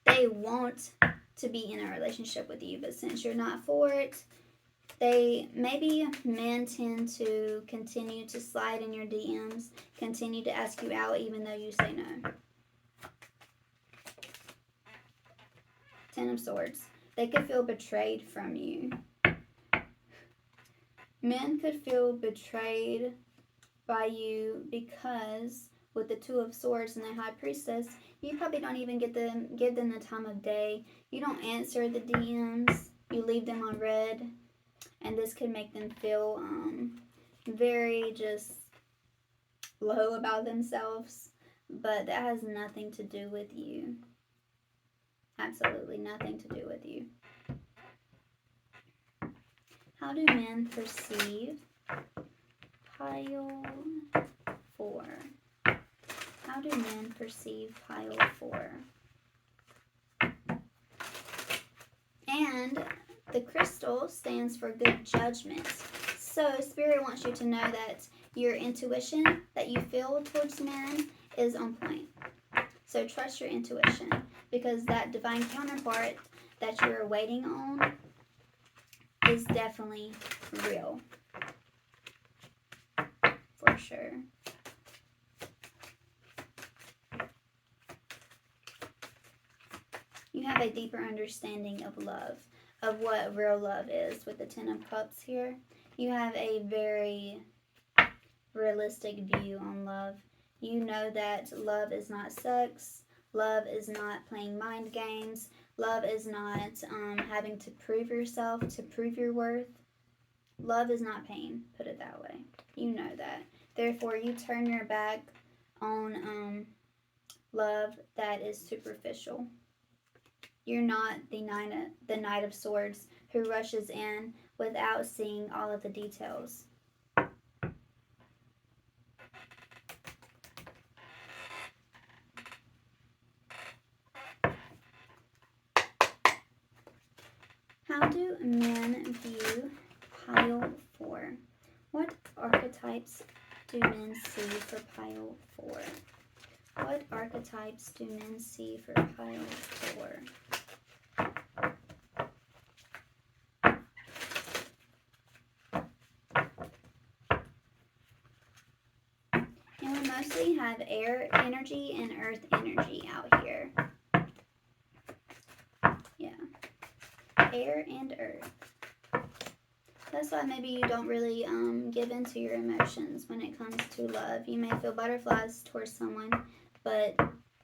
They want to be in a relationship with you, but since you're not for it, maybe men tend to continue to slide in your DMs, continue to ask you out even though you say no. Ten of Swords. They could feel betrayed from you. Men could feel betrayed by you because with the Two of Swords and the High Priestess, you probably don't even give them the time of day. You don't answer the DMs. You leave them on red. And this could make them feel very just low about themselves. But that has nothing to do with you. Absolutely nothing to do with you. How do men perceive pile 4? How do men perceive pile 4? And the crystal stands for good judgment. So Spirit wants you to know that your intuition that you feel towards men is on point. So trust your intuition, because that divine counterpart that you're waiting on is definitely real. For sure. You have a deeper understanding of love, of what real love is with the Ten of Cups here. You have a very realistic view on love. You know that love is not sex. Love is not playing mind games. Love is not having to prove yourself, to prove your worth. Love is not pain, put it that way. You know that. Therefore, you turn your back on love that is superficial. You're not the Knight of Swords who rushes in without seeing all of the details. How do men view pile 4? What archetypes do men see for pile 4? What archetypes do men see for pile 4? And we mostly have air energy and earth energy out here. Yeah. Air and earth. That's why maybe you don't really give into your emotions when it comes to love. You may feel butterflies towards someone, but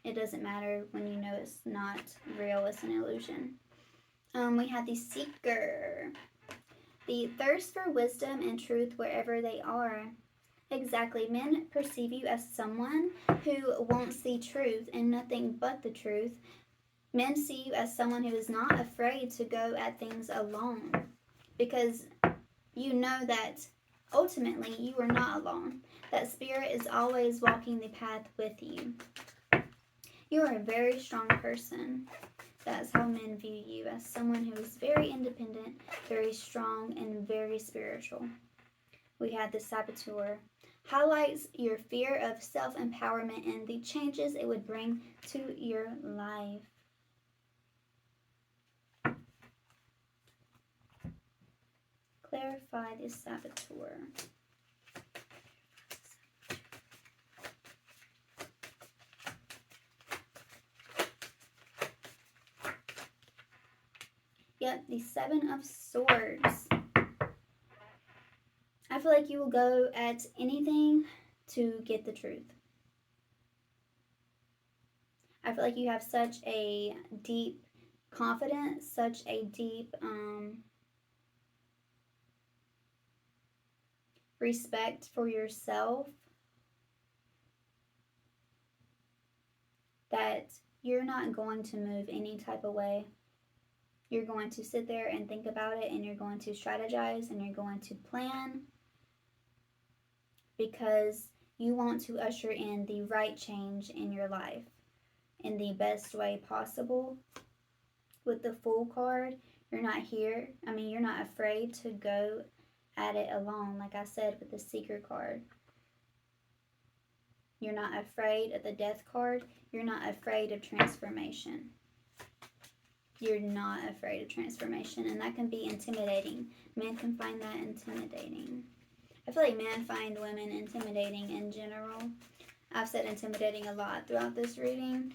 it doesn't matter when you know it's not real, it's an illusion. We have the Seeker. The thirst for wisdom and truth wherever they are. Exactly. Men perceive you as someone who wants the truth and nothing but the truth. Men see you as someone who is not afraid to go at things alone, because you know that ultimately you are not alone. That Spirit is always walking the path with you. You are a very strong person. That's how men view you, as someone who is very independent, very strong, and very spiritual. We had the Saboteur. Highlights your fear of self-empowerment and the changes it would bring to your life. Clarify the Saboteur. Yep, the Seven of Swords. I feel like you will go at anything to get the truth. I feel like you have such a deep confidence, such a deep respect for yourself, that you're not going to move any type of way. You're going to sit there and think about it, and you're going to strategize, and you're going to plan, because you want to usher in the right change in your life in the best way possible. With the Fool card, you're not afraid to go at it alone. Like I said with the Seeker card, you're not afraid of the Death card. You're not afraid of transformation. You're not afraid of transformation, and that can be intimidating. Men can find that intimidating. I feel like men find women intimidating in general. I've said intimidating a lot throughout this reading.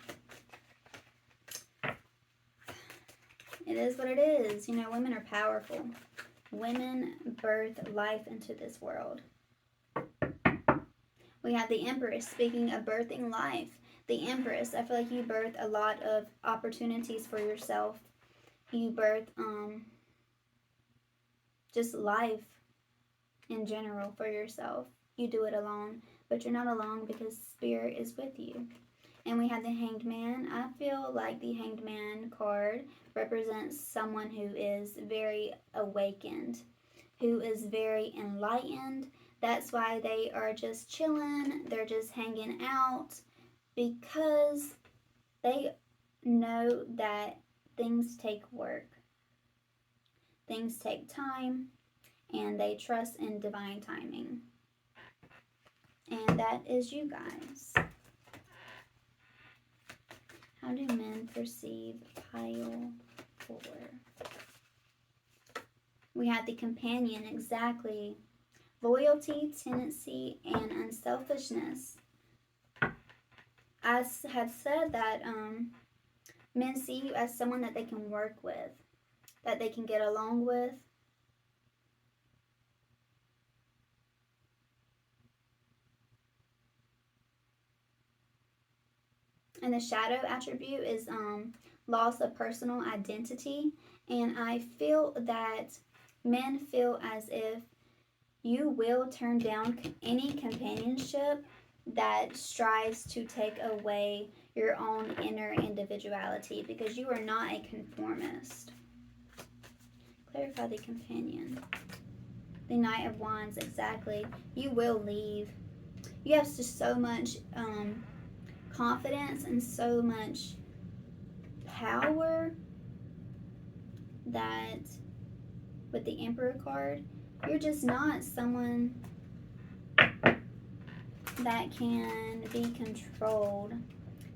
It is what it is. You know, women are powerful. Women birth life into this world. We have the Empress, speaking of birthing life. The Empress, I feel like you birth a lot of opportunities for yourself. You birth just life in general for yourself. You do it alone, but you're not alone because Spirit is with you. And we have the Hanged Man. I feel like the Hanged Man card represents someone who is very awakened, who is very enlightened. That's why they are just chilling. They're just hanging out, because they know that things take work. Things take time, and they trust in divine timing. And that is you guys. How do men perceive pile 4? We have the Companion, exactly. Loyalty, tendency, and unselfishness. I have said that men see you as someone that they can work with, that they can get along with. And the Shadow attribute is loss of personal identity. And I feel that men feel as if you will turn down any companionship that strives to take away your own inner individuality, because you are not a conformist. Clarify the Companion. The Knight of Wands, exactly. You will leave. You have just so much confidence and so much power that with the Emperor card, you're just not someone that can be controlled.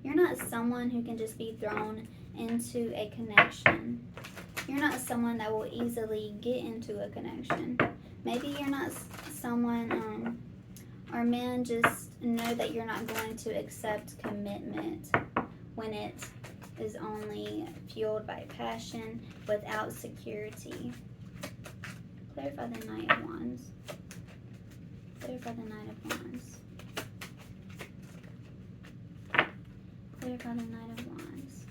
You're not someone who can just be thrown into a connection. You're not someone that will easily get into a connection. Maybe you're not someone, or men just know that you're not going to accept commitment when it is only fueled by passion without security. Clarify the Knight of Wands. Clarify the Knight of Wands. Clarify the Knight of Wands.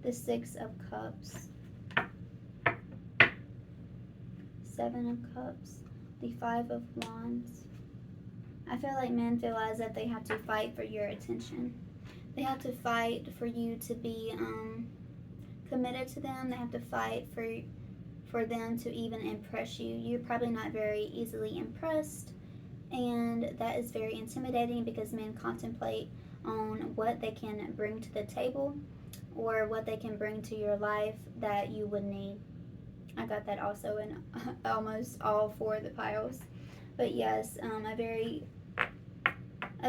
The Six of Cups. Seven of Cups. The Five of Wands. I feel like men feel as if they have to fight for your attention. They have to fight for you to be committed to them. They have to fight for them to even impress you. You're probably not very easily impressed, and that is very intimidating, because men contemplate on what they can bring to the table or what they can bring to your life that you would need. I got that also in almost all 4 of the piles. But yes, a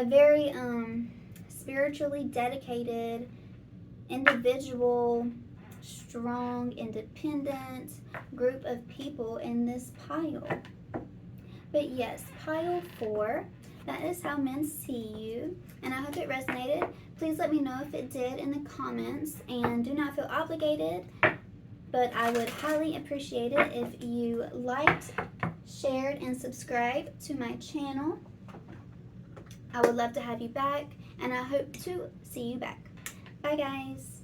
very spiritually dedicated individual, strong, independent group of people in this pile. But yes, pile 4, that is how men see you, and I hope it resonated. Please let me know if it did in the comments, and do not feel obligated But I would highly appreciate it if you liked, shared, and subscribed to my channel. I would love to have you back, and I hope to see you back. Bye, guys.